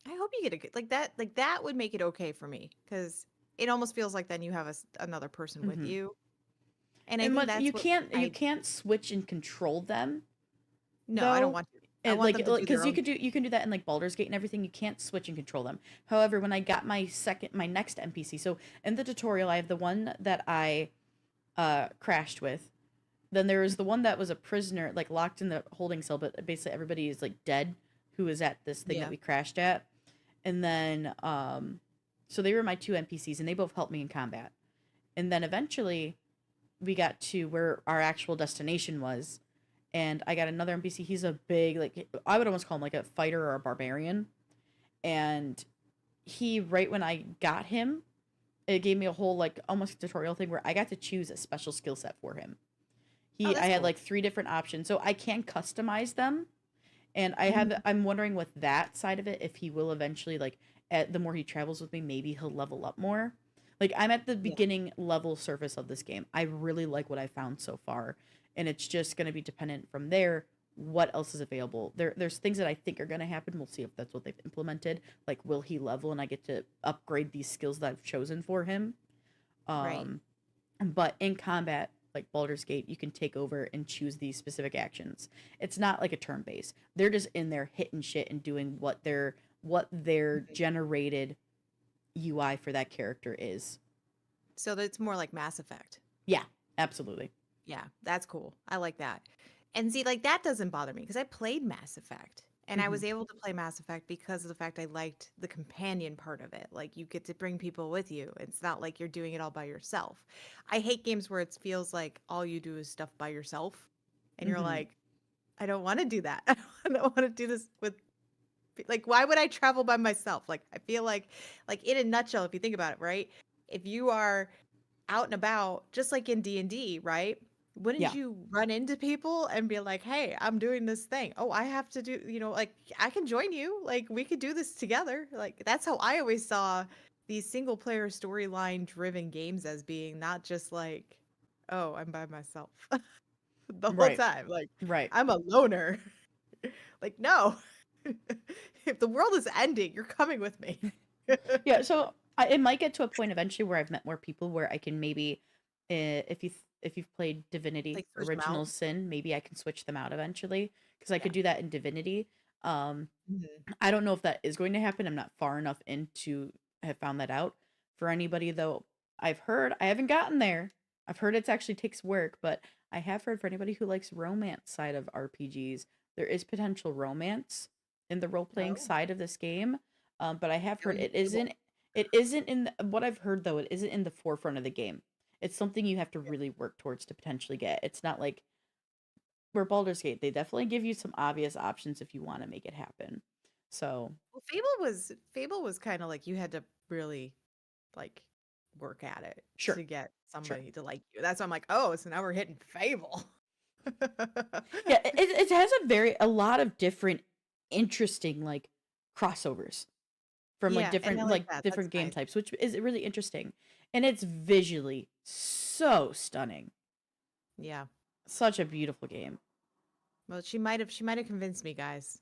I hope you get a good like that. Like that would make it okay for me because it almost feels like then you have another person with Hmm. you, and I And think what that's what you I can't switch and control them no, I don't though. want to. I And want them to do because their own thing. you can do that in like Baldur's Gate and everything. You can't switch and control them. However, when I got my next NPC, so in the tutorial, I have the one that I crashed with. Then there was the one that was a prisoner, like locked in the holding cell, but basically everybody is like dead who is at this thing that Yeah. we crashed at. And then so they were my two NPCs and they both helped me in combat. And then eventually we got to where our actual destination was, and I got another NPC. He's a big, like, I would almost call him like a fighter or a barbarian. And he, right when I got him, it gave me a whole like almost tutorial thing where I got to choose a special skill set for him. Oh, I that's had cool. like 3 different options, so I can customize them. And Mhm. I'm wondering with that side of it if he will eventually, like, the more he travels with me, maybe he'll level up more. Like, I'm at the Yeah. beginning level surface of this game. I really like what I found so far, and it's just going to be dependent from there what else is available. There's things that I think are going to happen. We'll see if that's what they've implemented. Like, will he level and I get to upgrade these skills that I've chosen for him? Right. Um but in combat, like Baldur's Gate, you can take over and choose these specific actions. It's not like a turn base. They're just in there hitting shit and doing what their Mhm. generated UI for that character is. So that's more like Mass Effect. Yeah, absolutely. Yeah, that's cool. I like that. And see, like that doesn't bother me because I played Mass Effect and I Hmm. was able to play Mass Effect because of the fact I liked the companion part of it. Like you get to bring people with you. It's not like you're doing it all by yourself. I hate games where it feels like all you do is stuff by yourself and you're Hmm. like, I don't want to do that. I don't want to do this with like why would I travel by myself? Like I feel like in a nutshell if you think about it, right? If you are out and about, just like in D&D, right? Wouldn't Yeah. you run into people and be like, "Hey, I'm doing this thing. Oh, I have to do, like I can join you. Like we could do this together." Like that's how I always saw these single player storyline driven games as being not just like, "Oh, I'm by myself." The whole Right. time. Like Right. I'm a loner. Like no. If the world is ending, you're coming with me. Yeah. So it might get to a point eventually where I've met more people where I can maybe, if you've played Divinity Like switch them out. Original Sin, maybe I can switch them out eventually because I Yeah. could do that in Divinity. Um, Mhm. I don't know if that is going to happen. I'm not far enough in to have found that out. For anybody though, I've heard, I haven't gotten there. I've heard it actually takes work, but I have heard for anybody who likes romance side of RPGs, there is potential romance in the role playing Oh, side of this game. But I have feel heard you able. it isn't in what I've heard though, it isn't in the forefront of the game. It's something you have to Yeah. really work towards to potentially get. It's not like where Baldur's Gate, they definitely give you some obvious options if you want to make it happen. So, Well, Fable was kind of like you had to really like work at it sure. to get Sure. somebody to like you. That's why I'm like, oh, so now we're hitting Fable. Yeah, it has a lot of different interesting like crossovers from Yeah, and I like that. That's different game nice. types, which is really interesting. And it's visually so stunning. Yeah. Such a beautiful game. Well, she might have convinced me, guys.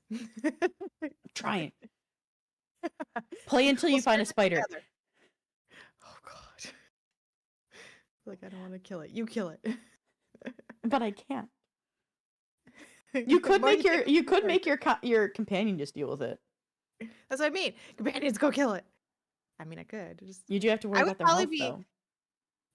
Trying. Play until We'll you find start a it spider, together. Oh God. Like I don't want to kill it. You kill it. but I can't. The more you think You of could it, make your companion just deal with it. that's what I mean. Companions, go kill it. I mean, I could. Just You do have to worry I would about their probably health be though.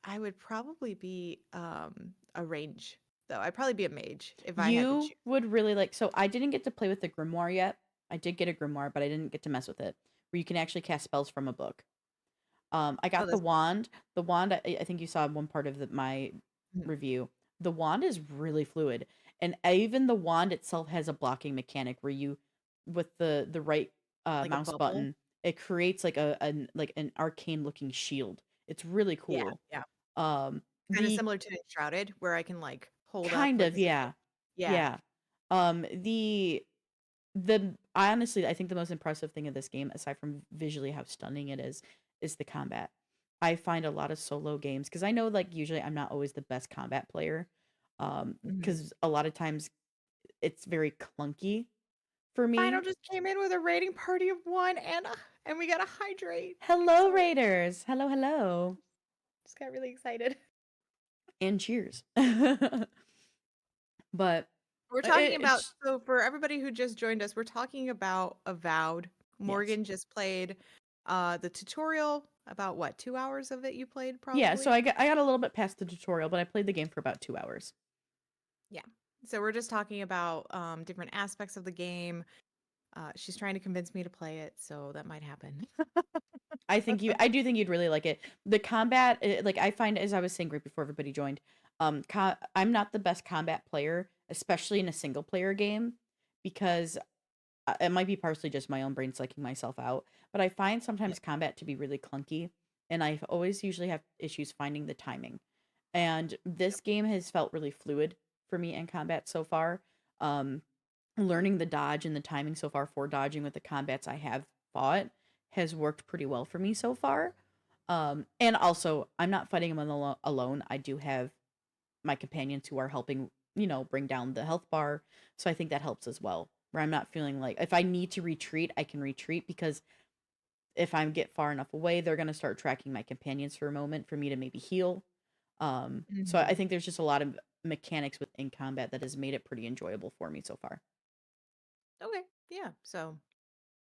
I would probably be a range. though. I'd probably be a mage if I had to You choose. would really like. So I didn't get to play with the grimoire yet. I did get a grimoire, but I didn't get to mess with it. Where you can actually cast spells from a book. I Oh, got the that's wand. The wand. I think you saw one part of my mhm. review. The wand is really fluid, and even the wand itself has a blocking mechanic where you, with the right Like a mouse bubble. button, it creates like like an arcane looking shield. It's really Yeah, cool. yeah. Kind of The similar to Enshrouded, where I can like hold up kind like of, a shield. yeah. Yeah. Yeah. The I honestly I think the most impressive thing of this game, aside from visually how stunning it is the combat. I find a lot of solo games because I know like usually I'm not always the best combat player. Mhm. Because a lot of times it's very clunky for Final me. just came in with a raiding party of 1, and we gotta hydrate. Hello, Sorry, Raiders. Hello, hello. just got really excited. And cheers. But We're talking about it's so for everybody who just joined us, we're talking about Avowed. yes. Morgan just played the tutorial. About what, 2 hours of it you played Yeah, so probably? I got a little bit past the tutorial, but I played the game for about 2 hours. Yeah. So we're just talking about different aspects of the game. She's trying to convince me to play it, so that might happen. I do think you'd really like it. The combat, like I find, as I was saying right before everybody joined, I'm not the best combat player, especially in a single player game, because it might be partially just my own brain psyching myself out, but I find Yeah. sometimes combat to be really clunky, and I always usually have issues finding the timing. And this game has felt really fluid for me in combat so far. Um, Learning the dodge and the timing so far for dodging with the combats I have fought has worked pretty well for me so far. And also, I'm not fighting them alone. I do have my companions who are helping, bring down the health bar. So I think that helps as well. Where I'm not feeling like if I need to retreat, I can retreat because if I get far enough away, they're gonna start tracking my companions for a moment for me to maybe heal. So I Mhm. think there's just a lot of mechanics within combat that has made it pretty enjoyable for me so far. Okay. Yeah. So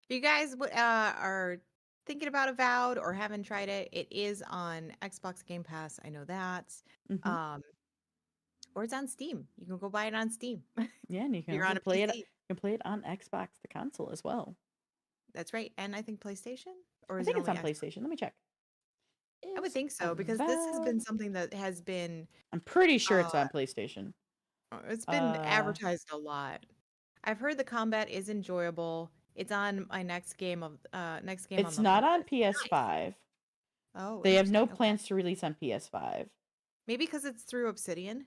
if you guys are thinking about Avowed or haven't tried it, it is on Xbox Game Pass. I know that. Hmm. Um, or it's on Steam. You can go buy it on Steam if Yeah, and you can you're also on a play it. PC. You can play it on Xbox, the console as well. That's right. And I think PlayStation, or I is it think it's only on Xbox? PlayStation. Let me check. I would Is think so because this has been Avowed? something that has been I'm pretty sure uh it's on PlayStation. it's been Uh, advertised a lot. I've heard the combat is enjoyable. It's on my next game on it's the not on list. Nice. PS5. Oh, They have no interesting. Okay. plans to release on PS5. Maybe because it's through Obsidian,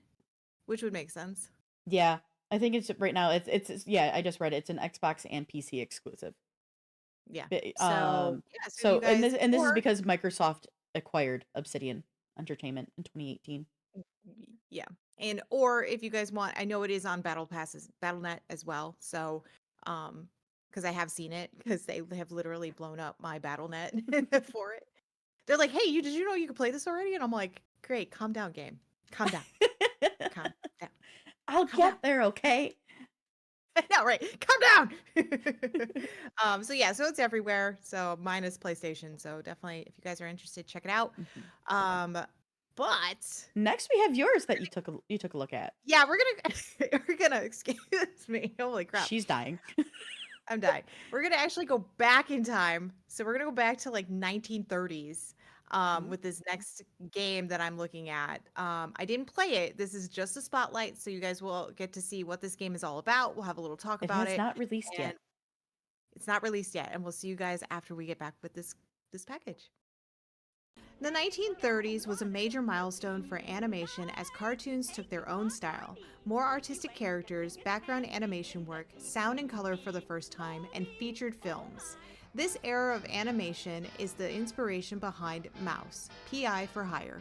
which would make sense. Yeah, I think it's right now. Yeah. I just read it. It's an Xbox and PC exclusive. Yeah. But, So, yeah, so if you so guys and this is or because Microsoft acquired Obsidian Entertainment in 2018. yeah. And or if you guys want, I know it is on Battle.net as well. So, because I have seen it because they have literally blown up my Battle.net for it. They're like, "Hey, did you know you could play this already?" And I'm like, "Great, calm down, game. Calm down. Calm down. I'll Calm down." get there, okay? I know, right? Calm down. So yeah, so it's everywhere. So minus PlayStation. So definitely, if you guys are interested, check it out. Mhm. Um, but Next, we have yours that you took a look at. yeah, we're gonna we're gonna excuse me. Holy crap, She's dying. I'm dying. We're gonna actually go back in time. So we're gonna go back to like 1930s. With this next game that I'm looking at. I didn't play it. This is just a spotlight, so you guys will get to see what this game is all about. We'll have a little talk It about has it, not released and yet. it's not released yet. And we'll see you guys after we get back with this package. The 1930s was a major milestone for animation as cartoons took their own style, more artistic characters, background animation work, sound and color for the first time, and featured films. This era of animation is the inspiration behind Mouse, PI for Hire.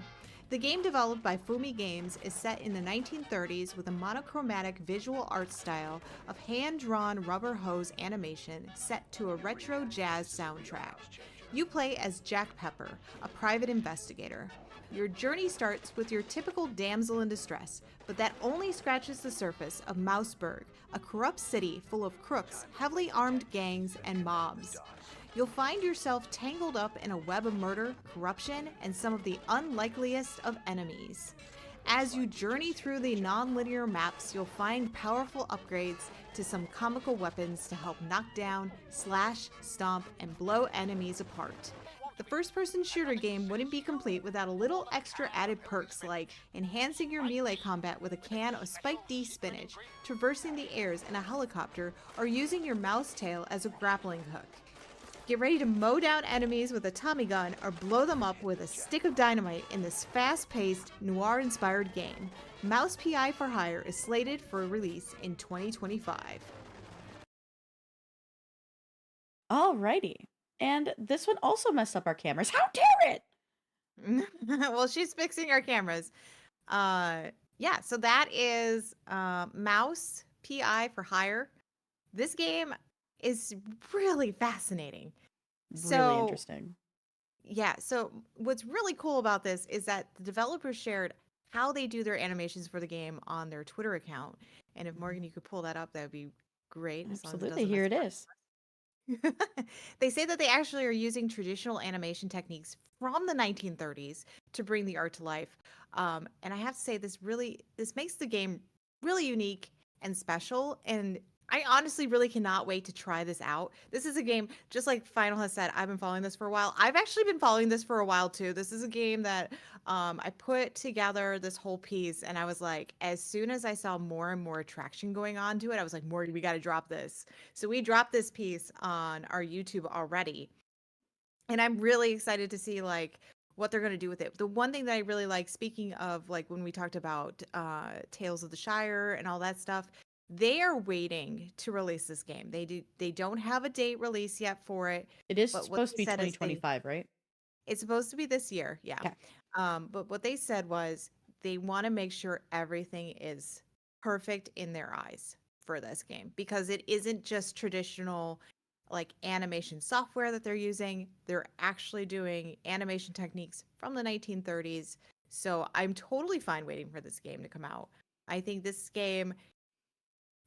The game developed by Fumi Games is set in the 1930s with a monochromatic visual art style of hand-drawn rubber hose animation set to a retro jazz soundtrack. You play as Jack Pepper, a private investigator. Your journey starts with your typical damsel in distress, but that only scratches the surface of Mouseburg, a corrupt city full of crooks, heavily armed gangs, and mobs. You'll find yourself tangled up in a web of murder, corruption, and some of the unlikeliest of enemies. As you journey through the non-linear maps, you'll find powerful upgrades to some comical weapons to help knock down, slash, stomp, and blow enemies apart. The first-person shooter game wouldn't be complete without a little extra added perks like enhancing your melee combat with a can of spiked D spinach, traversing the airs in a helicopter, or using your mouse tail as a grappling hook. Get ready to mow down enemies with a Tommy gun or blow them up with a stick of dynamite in this fast-paced, noir-inspired game. Mouse PI for Hire is slated for release in 2025. Alrighty. And this one also messed up our cameras. How dare it? Well, she's fixing our cameras. Yeah, so that is Mouse PI for Hire. This game is really fascinating. Really interesting. Yeah, so what's really cool about this is that the developers shared how they do their animations for the game on their Twitter account. And if Morgan, you could pull that up, that would be great. As long as Absolutely. doesn't Here mess it up. is. They say that they actually are using traditional animation techniques from the 1930s to bring the art to life. And I have to say, this makes the game really unique and special. And I honestly really cannot wait to try this out. This is a game, just like Final has said, I've been following this for a while. I've actually been following this for a while too. This is a game that I put together this whole piece, and I was like, as soon as I saw more and more attraction going on to it, I was like, Morgan, we got to drop this. So we dropped this piece on our YouTube already. And I'm really excited to see like what they're going to do with it. The one thing that I really like, speaking of like when we talked about Tales of the Shire and all that stuff, they are waiting to release this game. They don't have a date release yet for it. It is But what supposed to they be said is 2025, right? it's supposed to be this year, yeah. Okay. But what they said was they want to make sure everything is perfect in their eyes for this game, because it isn't just traditional like animation software that they're using. They're actually doing animation techniques from the 1930s. So I'm totally fine waiting for this game to come out. I think this game,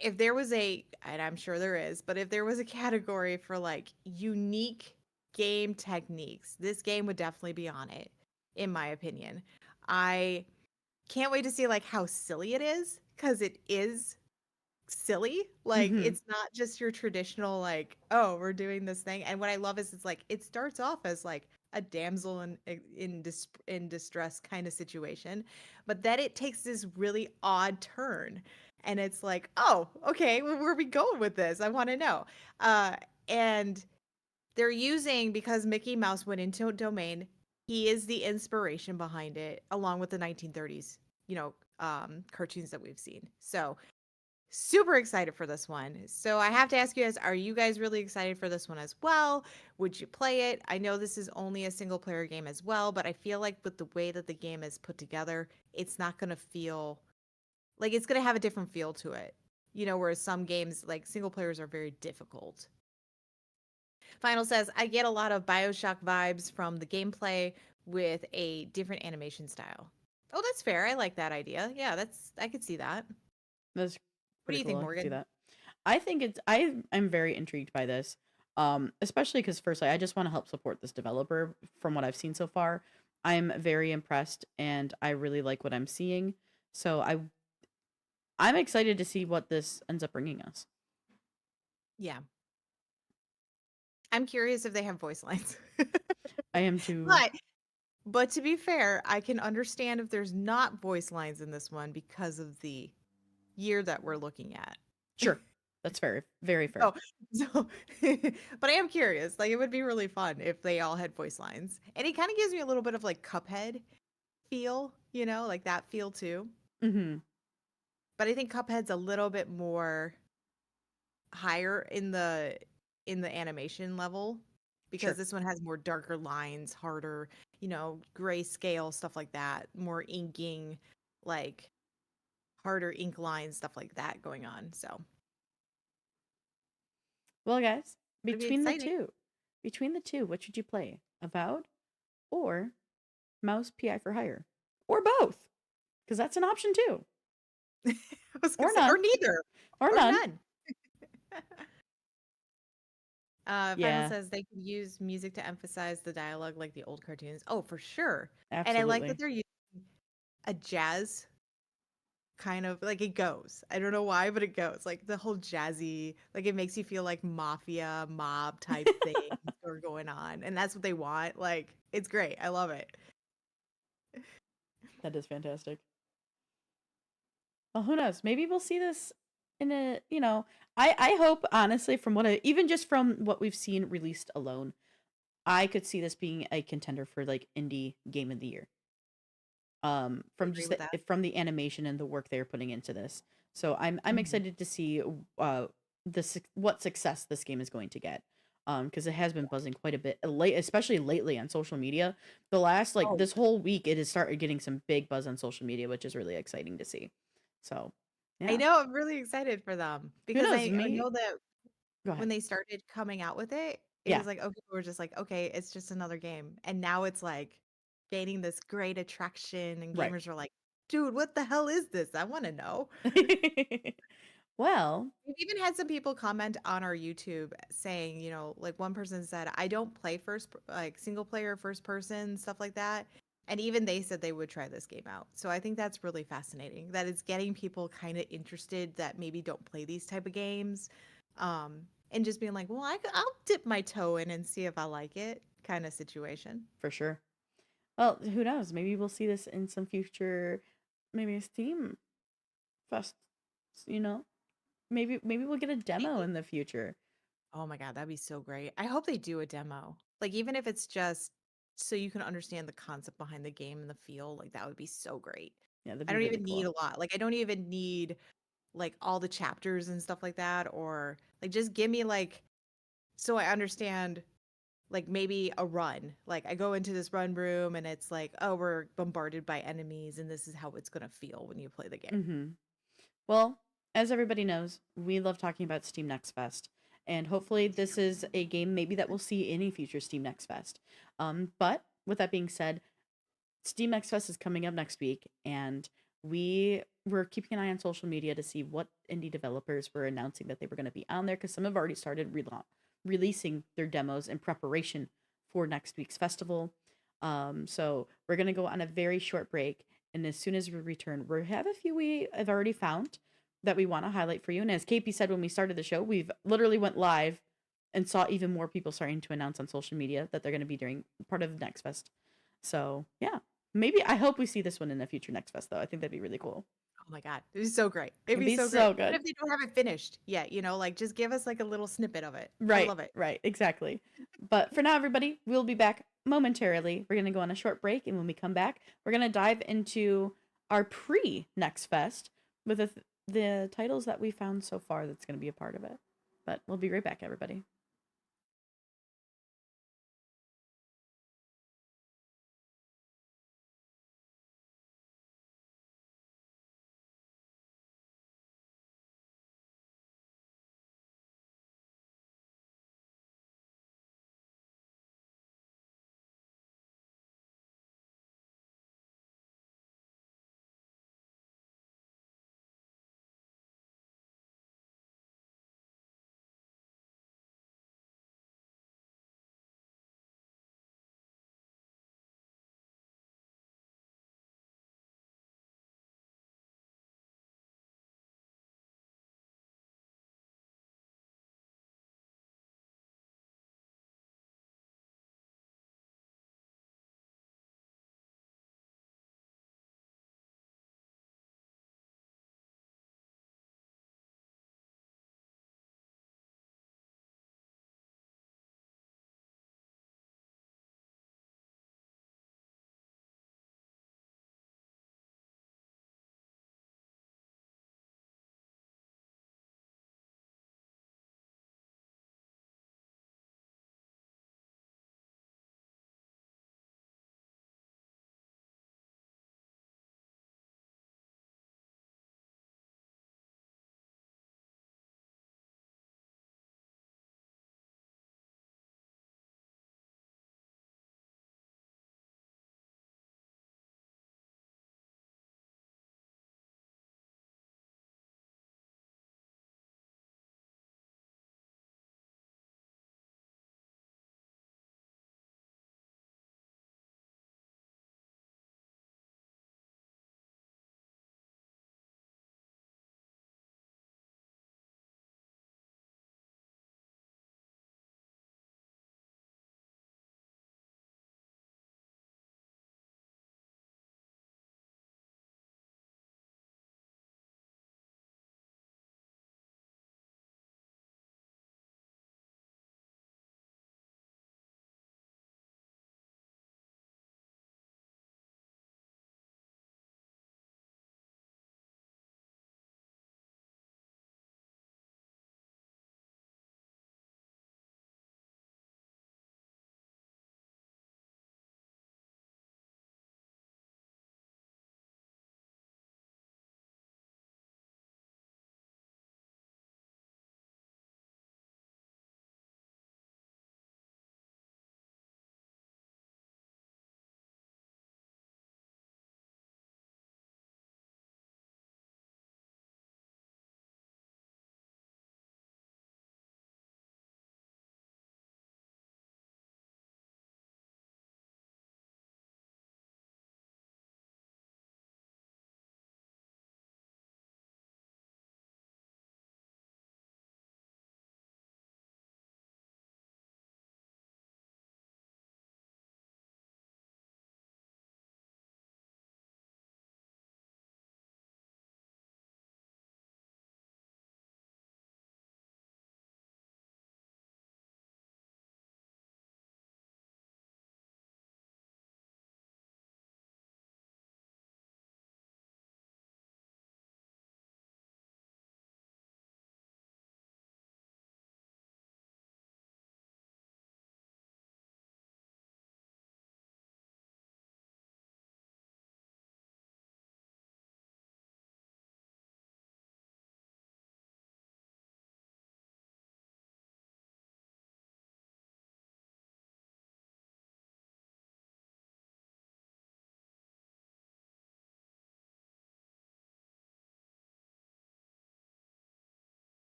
if there was and I'm sure there is, but if there was a category for like unique game techniques, this game would definitely be on it, in my opinion. I can't wait to see like how silly it is, because it is silly. Like Mhm. it's not just your traditional like, oh, we're doing this thing. And what I love is it's like it starts off as like a damsel in distress kind of situation, but then it takes this really odd turn, and it's like, oh, okay, where are we going with this? I want to know. And they're using, because Mickey Mouse went into a domain, he is the inspiration behind it, along with the 1930s, cartoons that we've seen. So super excited for this one. So I have to ask you guys, are you guys really excited for this one as well? Would you play it? I know this is only a single player game as well, but I feel like with the way that the game is put together, it's not going to feel like it's going to have a different feel to it. Whereas some games like single players are very difficult. Final says, I get a lot of BioShock vibes from the gameplay with a different animation style. Oh, that's fair. I like that idea. Yeah, I could see that. That's What do you pretty think, cool. I can see Morgan? that. I think I'm very intrigued by this. Especially because firstly, I just want to help support this developer from what I've seen so far. I'm very impressed and I really like what I'm seeing. So I'm excited to see what this ends up bringing us. Yeah. I'm curious if they have voice lines. I am too. But to be fair, I can understand if there's not voice lines in this one because of the year that we're looking at. Sure. That's fair. Very fair. Oh, so but I am curious. Like it would be really fun if they all had voice lines. And it kind of gives me a little bit of like Cuphead feel, like that feel too. Mm-hmm. But I think Cuphead's a little bit more higher in the animation level, because Sure. this one has more darker lines, harder, grayscale, stuff like that, more inking, like harder ink lines, stuff like that going on. So Well, guys, it'd be between exciting. the two, what should you play? Avowed or Mouse PI for Hire? Or both? Because that's an option too. I was Or gonna say, or none. neither, Or or none. none. Final Yeah, says they could use music to emphasize the dialogue like the old cartoons. Oh, for sure. And I like that absolutely. they're using a jazz kind of like it goes. I don't know why, but it goes. Like the whole jazzy, like it makes you feel like mafia, mob type things are going on. And that's what they want. Like it's great. I love it. That is fantastic. Well, who knows? Maybe we'll see this in a, I hope honestly from even just from what we've seen released alone, I could see this being a contender for like indie game of the year. I From agree just with that. from the animation and the work they're putting into this. So I'm Mhm. excited to see what success this game is going to get. Because it has been buzzing quite a bit late, especially lately on social media. The last like Oh, this whole week, it has started getting some big buzz on social media, which is really exciting to see. So, I yeah, know. I'm really excited for them who because knows? I Me, know that go when ahead. they started coming out with it, it Yeah, was like, okay, we're just like, okay, it's just another game. And now it's like gaining this great attraction, and right. gamers are like, dude, what the hell is this? I want to know. Well, We've even had some people comment on our YouTube saying, like one person said, I don't play like single player, first person, stuff like that. And even they said they would try this game out. So I think that's really fascinating that it's getting people kind of interested that maybe don't play these type of games. Um, and just being like, well, I'll dip my toe in and see if I like it kind of situation. for sure. Well, who knows? Maybe we'll see this in some future, maybe a Steam Fest. You know, maybe we'll get a demo Maybe. in the future. Oh my God, that'd be so great. I hope they do a demo. Like, even if it's just so you can understand the concept behind the game and the feel, like that would be so great. Yeah, that'd I be don't really even need cool. a lot. Like, I don't even need like all the chapters and stuff like that, or like just give me like so I understand like maybe a run. Like I go into this run room and it's like, oh, we're bombarded by enemies and this is how it's gonna feel when you play the game. Mm-hmm. Well, as everybody knows, we love talking about Steam Next Fest, and hopefully, this is a game maybe that we'll see in a future Steam Next Fest. But with that being said, Steam Next Fest is coming up next week, and we were keeping an eye on social media to see what indie developers were announcing that they were going to be on there because some have already started releasing their demos in preparation for next week's festival. So we're going to go on a very short break, and as soon as we return, we have a few we have already found that we want to highlight for you. And as KP said when we started the show, we've literally went live and saw even more people starting to announce on social media that they're going to be doing part of Next Fest. So yeah, maybe I hope we see this one in a future Next Fest though. I think that'd be really cool. Oh my God. It'd be so great. It'd It'd be be so great. so Even good. if they don't have it finished yet, like just give us like a little snippet of it. I Right, love it. right, exactly. But for now, everybody, we'll be back momentarily. We're gonna go on a short break, and when we come back, we're gonna dive into our pre Next Fest with the titles that we found so far that's gonna be a part of it. But we'll be right back, everybody.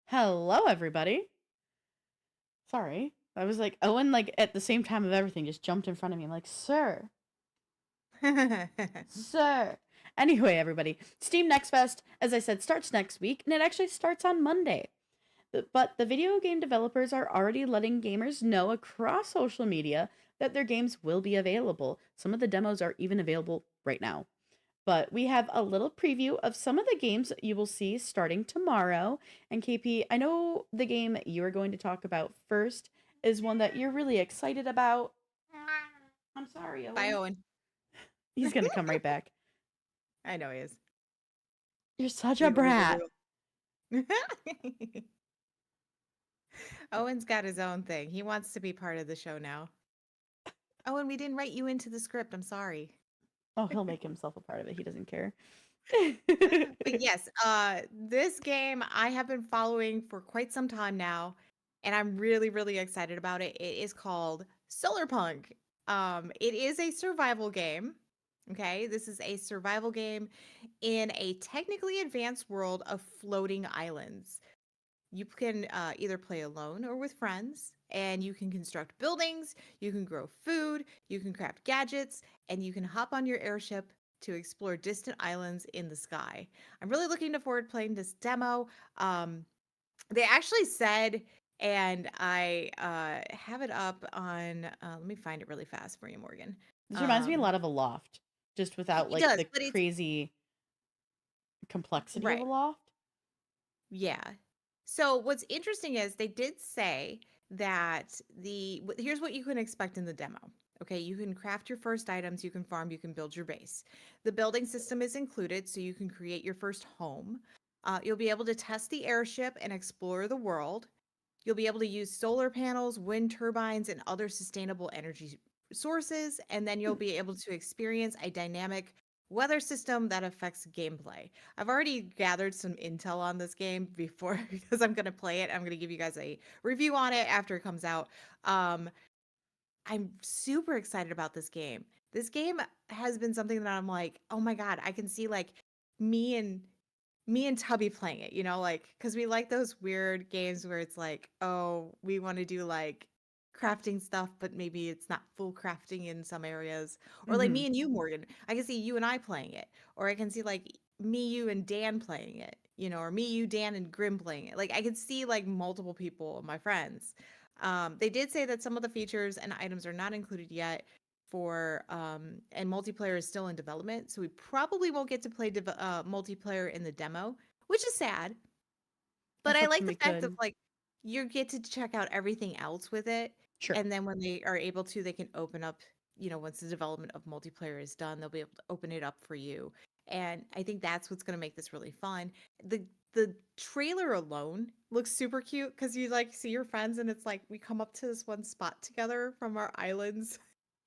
Hello, everybody. Sorry. I was like, Owen, like, at the same time of everything, just jumped in front of me. I'm like, sir, sir. Anyway, everybody, Steam Next Fest, as I said, starts next week, and it actually starts on Monday. But the video game developers are already letting gamers know across social media that their games will be available. Some of the demos are even available right now. But we have a little preview of some of the games that you will see starting tomorrow. And KP, I know the game you are going to talk about first is one that you're really excited about. I'm sorry, Bye, Owen. Owen. He's going to come right back. I know he is. You're such a Leave him in brat. the room. Owen's got his own thing. He wants to be part of the show now. Owen, we didn't write you into the script. I'm sorry. Oh, he'll make himself a part of it. He doesn't care. But yes, this game I have been following for quite some time now, and I'm really, really excited about it. It is called Solarpunk. It is a survival game. Okay, this is a survival game in a technically advanced world of floating islands. You can either play alone or with friends, and you can construct buildings, you can grow food, you can craft gadgets, and you can hop on your airship to explore distant islands in the sky. I'm really looking forward to playing this demo. They actually said, and I have it up on, let me find it really fast for you, Morgan. This reminds me a lot of Aloft, just without It like does, the but it's crazy complexity of right. Aloft. Yeah. So what's interesting is they did say that here's what you can expect in the demo. Okay, you can craft your first items, you can farm, you can build your base. The building system is included, so you can create your first home. You'll be able to test the airship and explore the world. You'll be able to use solar panels, wind turbines, and other sustainable energy sources, and then you'll be able to experience a dynamic weather system that affects gameplay. I've already gathered some intel on this game before because I'm going to play it. I'm going to give you guys a review on it after it comes out. Um, I'm super excited about this game. This game has been something that I'm like, oh my God, I can see like me and Tubby playing it, like because we like those weird games where it's like, oh, we want to do like crafting stuff, but maybe it's not full crafting in some areas. Or like Mm-hmm. me and you, Morgan. I can see you and I playing it. Or I can see like me, you, and Dan playing it, or me, you, Dan, and Grim playing it. Like I could see like multiple people, my friends. They did say that some of the features and items are not included yet and multiplayer is still in development, so we probably won't get to play multiplayer in the demo, which is sad. I But was I hoping like the we fact that could. like you get to check out everything else with it, Sure. and then when they are able to, they can open up, once the development of multiplayer is done, they'll be able to open it up for you. And I think that's what's going to make this really fun. The trailer alone looks super cute because you like see your friends and it's like we come up to this one spot together from our islands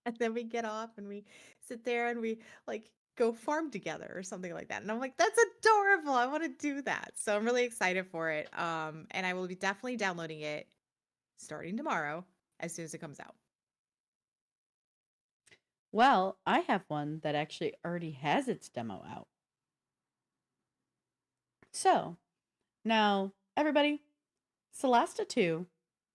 and then we get off and we sit there and we like go farm together or something like that. And I'm like, that's adorable. I want to do that. So I'm really excited for it. And I will be definitely downloading it starting tomorrow as soon as it comes out. Well, I have one that actually already has its demo out. So, now, everybody, Celesta 2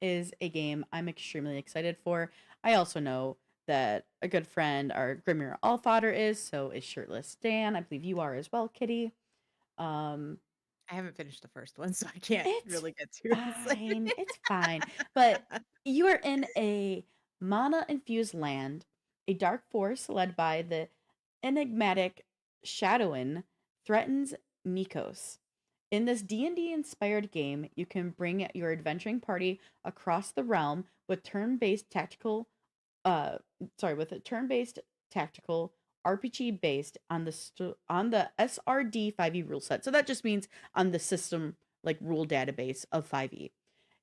is a game I'm extremely excited for. I also know that a good friend, our Grimir Allfather, is, so is Shirtless Dan. I believe you are as well, Kitty. Um, I haven't finished the first one, so I can't it's really get too excited. fine. It's fine. But you are in a mana infused land. A dark force led by the enigmatic Shadowin threatens Mikos. In this D&D inspired game, you can bring your adventuring party across the realm with uh with a turn-based tactical RPG based on on the SRD 5e rule set. So that just means on the system like rule database of 5e.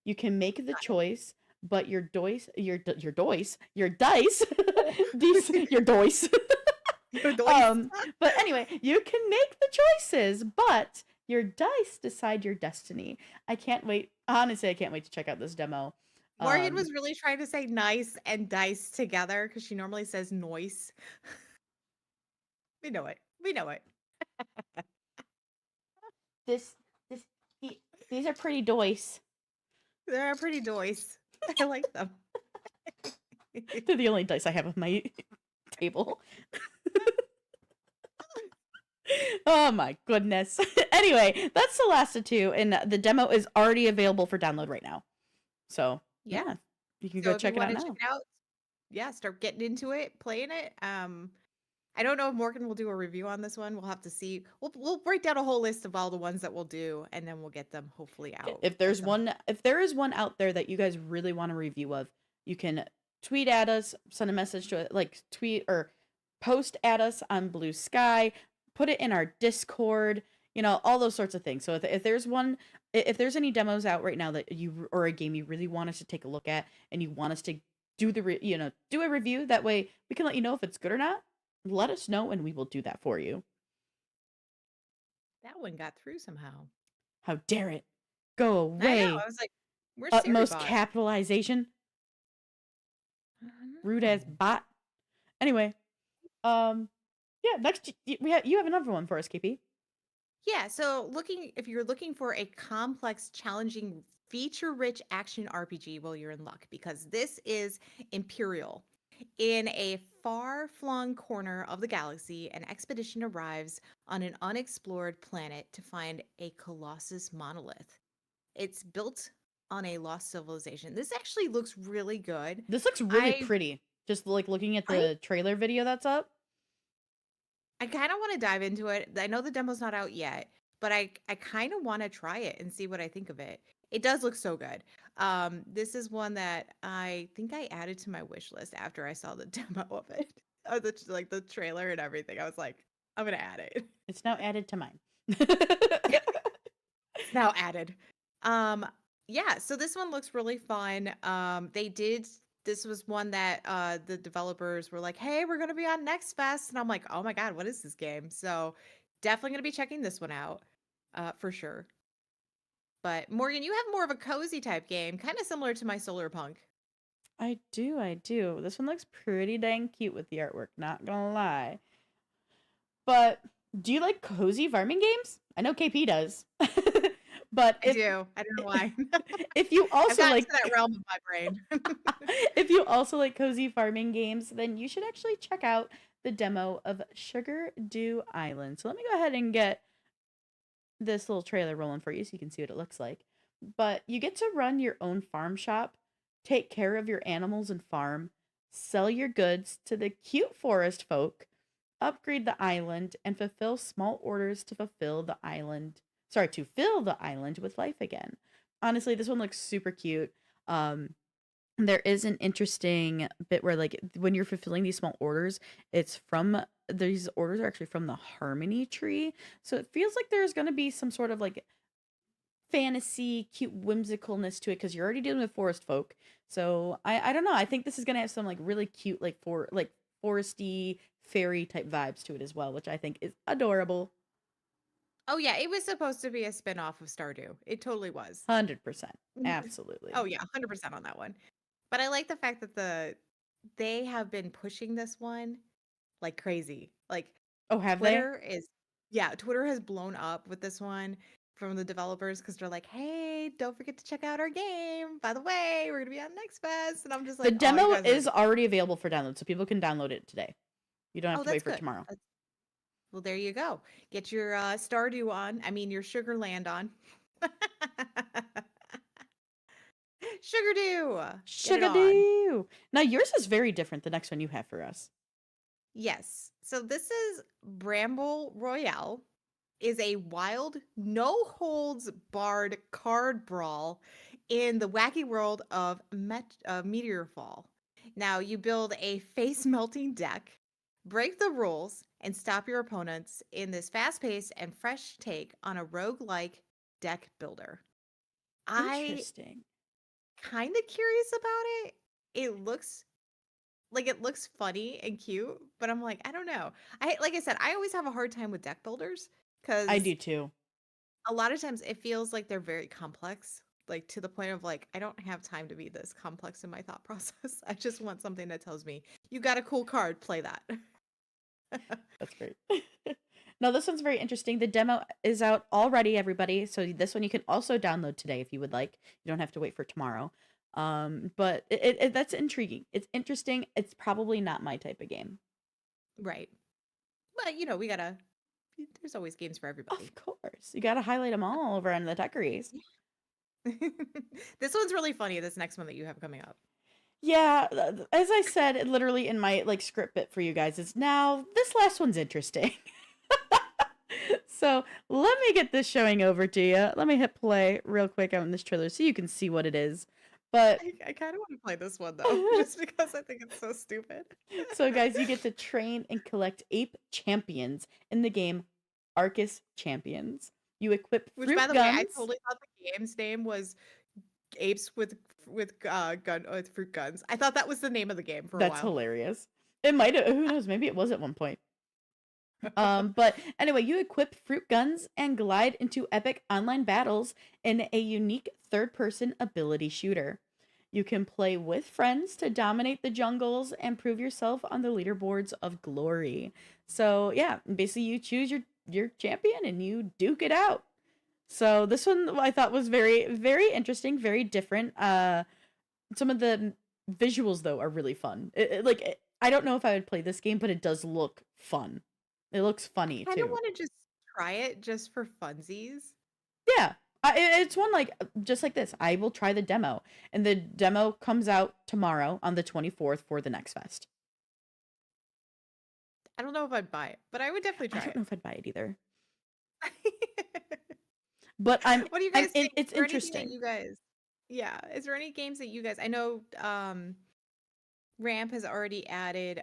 You can make the choice, but your dice, your dice. But anyway, you can make the choices, but your dice decide your destiny. I can't wait. Honestly, I can't wait to check out this demo. Morgan was really trying to say nice and dice together because she normally says noise. We know it. We know it. this he These are pretty doys. They're pretty doys. I like them. They're the only dice I have on my table. Oh my goodness. Anyway, that's the last of two, and the demo is already available for download right now. So Yeah. yeah, you can So go if you check it out want to now. check it out, yeah, start getting into it, playing it. I don't know if Morgan will do a review on this one. We'll have to see. We'll break down a whole list of all the ones that we'll do, and then we'll get them hopefully out. If there's if there is one out there that you guys really want a review of, you can tweet at us, send a message to it, like tweet or post at us on Blue Sky, put it in our Discord, all those sorts of things. So if there's one, if there's any demos out right now that you or a game you really want us to take a look at and you want us to do do a review, that way we can let you know if it's good or not. Let us know and we will do that for you. That one got through somehow. How dare it? Go I away. know. I was like, where's Utmost Siri bot? capitalization. Rude as bot. Anyway, yeah, next you have another one for us, KP. Yeah, so if you're looking for a complex, challenging, feature-rich action RPG, well, you're in luck because this is Imperial. In a far-flung corner of the galaxy, an expedition arrives on an unexplored planet to find a Colossus monolith. It's built on a lost civilization. This actually looks really good. This looks really I pretty. Just like looking at I the trailer video that's up. I kind of want to dive into it. I know the demo's not out yet, but I kind of want to try it and see what I think of it. It does look so good. This is one that I think I added to my wish list after I saw the demo of it, or the trailer and everything. I was like, I'm gonna add it. It's now added to mine. It's now added. Yeah. So this one looks really fun. This was one that the developers were like, hey, we're going to be on Next Fest. And I'm like, oh my God, what is this game? So definitely going to be checking this one out for sure. But Morgan, you have more of a cozy type game, kind of similar to my Solar Punk. I do. This one looks pretty dang cute with the artwork, not gonna lie. But do you like cozy farming games? I know KP does. But I do. I don't know why. if you I've also gotten like to that realm of my brain. if you also like cozy farming games, then you should actually check out the demo of Sugar Dew Island. So let me go ahead and get this little trailer rolling for you so you can see what it looks like. But you get to run your own farm shop, take care of your animals and farm, sell your goods to the cute forest folk, upgrade the island, and fulfill small orders to fill the island with life again. Honestly, this one looks super cute. There is an interesting bit where like when you're fulfilling these small orders, these orders are actually from the Harmony tree. So it feels like there's going to be some sort of like fantasy, cute whimsicalness to it because you're already dealing with forest folk. So I don't know. I think this is going to have some like really cute like foresty fairy type vibes to it as well, which I think is adorable. Oh yeah, it was supposed to be a spin-off of Stardew. It totally was. 100%. Absolutely. Oh yeah, 100% on that one. But I like the fact that they have been pushing this one like crazy. Like Oh, have Twitter Twitter has blown up with this one from the developers because they're like, hey, don't forget to check out our game. By the way, we're gonna be on Next Fest. And I'm just they? like, The demo you guys is already available for download, so people can download it today. You don't have to that's wait for good. tomorrow. Well, there you go. Get your Stardew on. I mean, your Sugarland on. Sugar Dew. Get it Sugar on. Dew. Now yours is very different. The next one you have for us. Yes. So this is Bramble Royale. Is a wild, no holds barred card brawl in the wacky world of Meteorfall. Now you build a face melting deck, break the rules, and stop your opponents in this fast paced and fresh take on a roguelike deck builder. I Interesting. kind of curious about it. It looks funny and cute, but I'm like, I don't know. Like I said, I always have a hard time with deck builders I because do too. a lot of times it feels like they're very complex, like to the point of like, I don't have time to be this complex in my thought process. I just want something that tells me, you got a cool card, play that. That's great. No, this one's very interesting. The demo is out already, everybody. So this one you can also download today if you would like. You don't have to wait for tomorrow. But that's intriguing. It's interesting. It's probably not my type of game. Right. But we gotta. There's always games for everybody. Of course. You got to highlight them all over on the Tuckeries. This one's really funny. This next one that you have coming up. Yeah, as I said, literally in my like script bit for you guys, is now this last one's interesting. So let me get this showing over to you. Let me hit play real quick on this trailer so you can see what it is. But I kind of want to play this one though, just because I think it's so stupid. so guys, you get to train and collect ape champions in the game Arcus Champions. You equip Which, fruit by the way, I guns. totally thought the game's name was Apes with fruit guns. I thought that was the name of the game for a That's while. hilarious. It might have, who knows, maybe it was at one point. But anyway, you equip fruit guns and glide into epic online battles in a unique third-person ability shooter. You can play with friends to dominate the jungles and prove yourself on the leaderboards of glory. So yeah, basically you choose your champion and you duke it out. So this one I thought was very, very interesting, very different. Some of the visuals though are really fun. I don't know if I would play this game, but it does look fun. It looks funny I kind of too. want to just try it just for funsies. Yeah. It's one like just like this. I will try the demo, and the demo comes out tomorrow on the 24th for the Next Fest. I don't know if I'd buy it, but I would definitely I try don't know if I'd buy it either, it. but What do you guys think? it's Is there anything that interesting. you guys? Yeah. Is there any games that you guys? I know Ramp has already added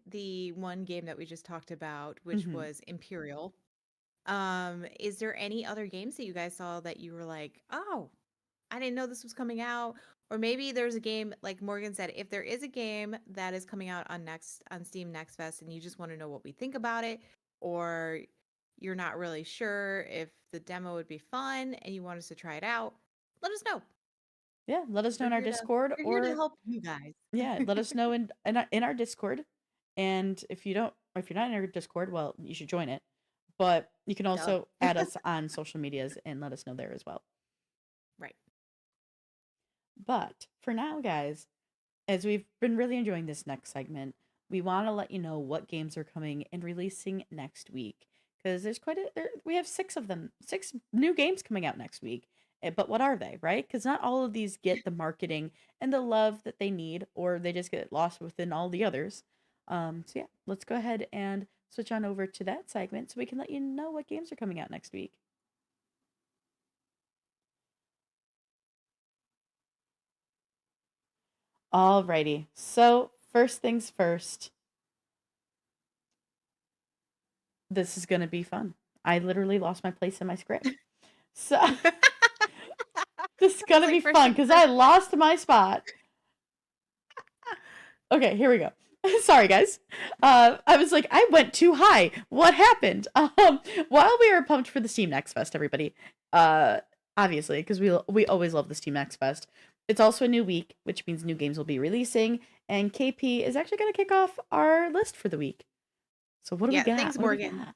the one game that we just talked about, which Hmm. was Imperial. Is there any other games that you guys saw that you were like, "Oh, I didn't know this was coming out"? Or maybe there's a game like Morgan said, if there is a game that is coming out on Steam Next Fest and you just want to know what we think about it, or you're not really sure if the demo would be fun and you want us to try it out, let us know. Yeah, let us know We're in our here to Discord, we're here to or help you guys. yeah, let us know in our Discord. And if you're not in our Discord, well, you should join it. But you can Duh. also add us on social medias and let us know there as well. Right. But for now, guys, as we've been really enjoying this next segment, we want to let you know what games are coming and releasing next week. Because we have six of them, six new games coming out next week. But what are they, right? Because not all of these get the marketing and the love that they need, or they just get lost within all the others. So yeah, let's go ahead and switch on over to that segment so we can let you know what games are coming out next week. Alrighty. So first things first, this is gonna be fun. I literally lost my place in my script. So this is gonna be fun because I lost my spot. Okay, here we go. Sorry, guys. I was like, I went too high. What happened? While we are pumped for the Steam Next Fest, everybody, obviously, because we always love the Steam Next Fest. It's also a new week, which means new games will be releasing, and KP is actually going to kick off our list for the week. So what do we got? Thanks, Morgan.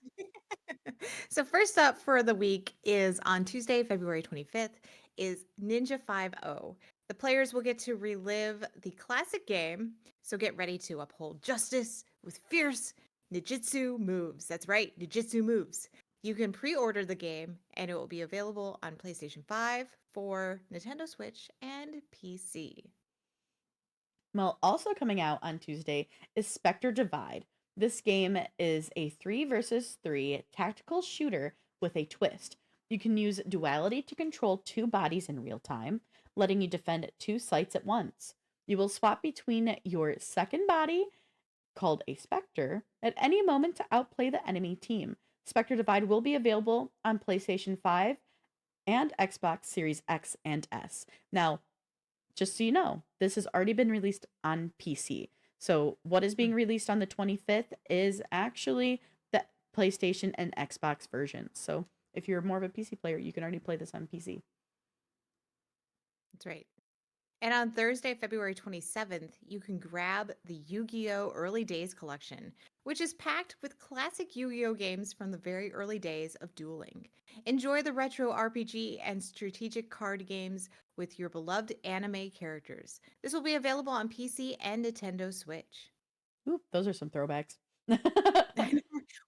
So first up for the week is on Tuesday, February 25th, is Ninja 5-0. The players will get to relive the classic game, so get ready to uphold justice with fierce ninjutsu moves. That's right, ninjutsu moves. You can pre-order the game, and it will be available on PlayStation 5, 4, Nintendo Switch, and PC. Well, also coming out on Tuesday is Spectre Divide. This game is a 3 versus 3 tactical shooter with a twist. You can use duality to control two bodies in real time, letting you defend two sites at once. You will swap between your second body, called a Spectre, at any moment to outplay the enemy team. Spectre Divide will be available on PlayStation 5 and Xbox Series X and S. Now, just so you know, this has already been released on PC. So what is being released on the 25th is actually the PlayStation and Xbox version. So if you're more of a PC player, you can already play this on PC. That's right. And on Thursday, February 27th, you can grab the Yu-Gi-Oh! Early Days collection, which is packed with classic Yu-Gi-Oh! Games from the very early days of dueling. Enjoy the retro RPG and strategic card games with your beloved anime characters. This will be available on PC and Nintendo Switch. Ooh, those are some throwbacks.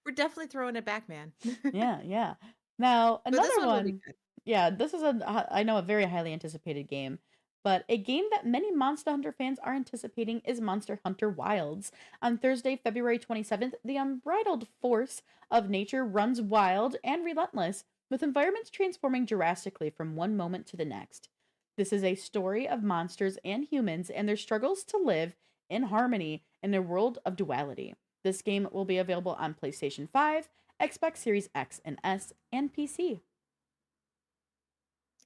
We're definitely throwing it back, man. Yeah, yeah. Now, But this another one will be one. good. Yeah, this is I know, a very highly anticipated game, but a game that many Monster Hunter fans are anticipating is Monster Hunter Wilds. On Thursday, February 27th, the unbridled force of nature runs wild and relentless, with environments transforming drastically from one moment to the next. This is a story of monsters and humans and their struggles to live in harmony in a world of duality. This game will be available on PlayStation 5, Xbox Series X and S, and PC.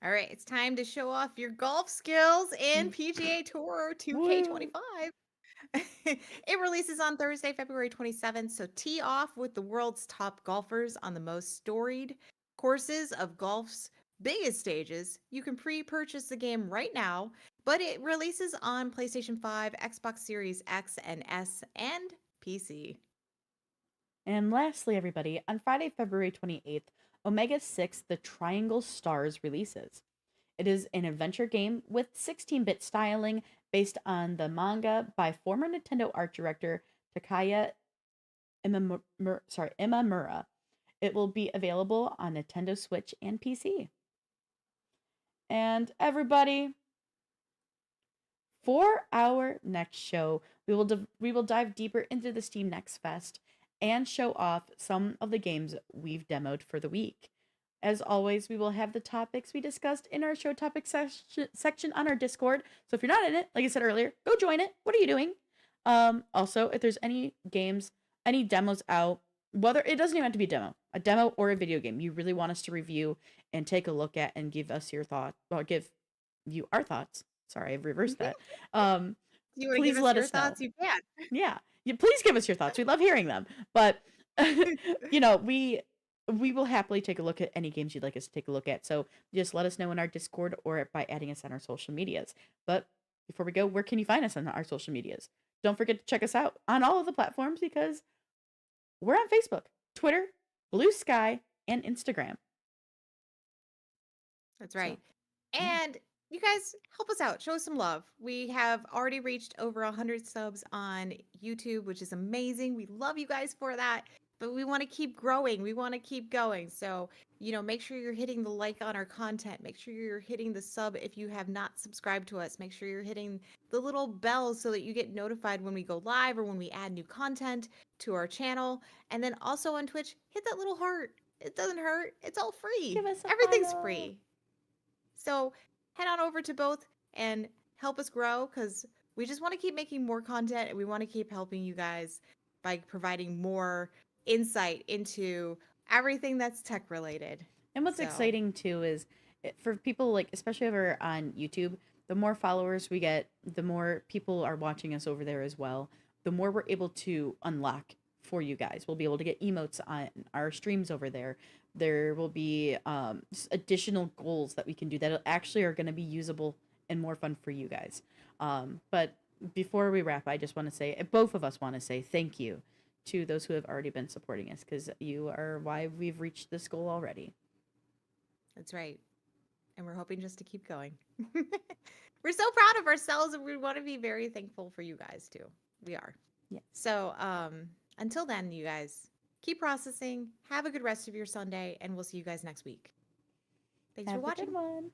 All right, it's time to show off your golf skills in Mm. PGA Tour Woo! 2K25. It releases on Thursday, February 27th, so tee off with the world's top golfers on the most storied courses of golf's biggest stages. You can pre-purchase the game right now, but it releases on PlayStation 5, Xbox Series X and S, and PC. And lastly, everybody, on Friday, February 28th, Omega 6 The Triangle Stars releases. It is an adventure game with 16-bit styling based on the manga by former Nintendo art director Takaya Imamura. It will be available on Nintendo Switch and PC. And everybody, for our next show, we will dive deeper into the Steam Next Fest and show off some of the games we've demoed for the week. As always, we will have the topics we discussed in our show topic section on our Discord. So if you're not in it, like I said earlier, go join it. What are you doing? Also, if there's any games, any demos out, whether it doesn't even have to be a demo or a video game you really want us to review and take a look at and give us your thoughts, or give you our thoughts. Sorry, I've reversed that. Um, You want to please give us let your us know. thoughts? You can. Yeah, please give us your thoughts. We love hearing them. But we will happily take a look at any games you'd like us to take a look at. So just let us know in our Discord or by adding us on our social medias. But before we go, where can you find us on our social medias? Don't forget to check us out on all of the platforms because we're on Facebook, Twitter, Blue Sky, and Instagram. That's So, right. yeah. And you guys help us out. Show us some love. We have already reached over 100 subs on YouTube, which is amazing. We love you guys for that. But we want to keep growing. We want to keep going. So, make sure you're hitting the like on our content. Make sure you're hitting the sub if you have not subscribed to us. Make sure you're hitting the little bell so that you get notified when we go live or when we add new content to our channel. And then also on Twitch, hit that little heart. It doesn't hurt. It's all free. Give us a Everything's follow. free. So head on over to both and help us grow because we just want to keep making more content and we want to keep helping you guys by providing more insight into everything that's tech related. And what's So, exciting too is for people like, especially over on YouTube, the more followers we get, the more people are watching us over there as well. The more we're able to unlock for you guys. We'll be able to get emotes on our streams over there. There will be additional goals that we can do that actually are going to be usable and more fun for you guys. But before we wrap, I just want to say, both of us want to say thank you to those who have already been supporting us because you are why we've reached this goal already. that's right. And we're hoping just to keep going. We're so proud of ourselves and we want to be very thankful for you guys too. We are. Yeah. So, until then, you guys keep processing. Have a good rest of your Sunday, and we'll see you guys next week. Thanks Have for a watching. good one.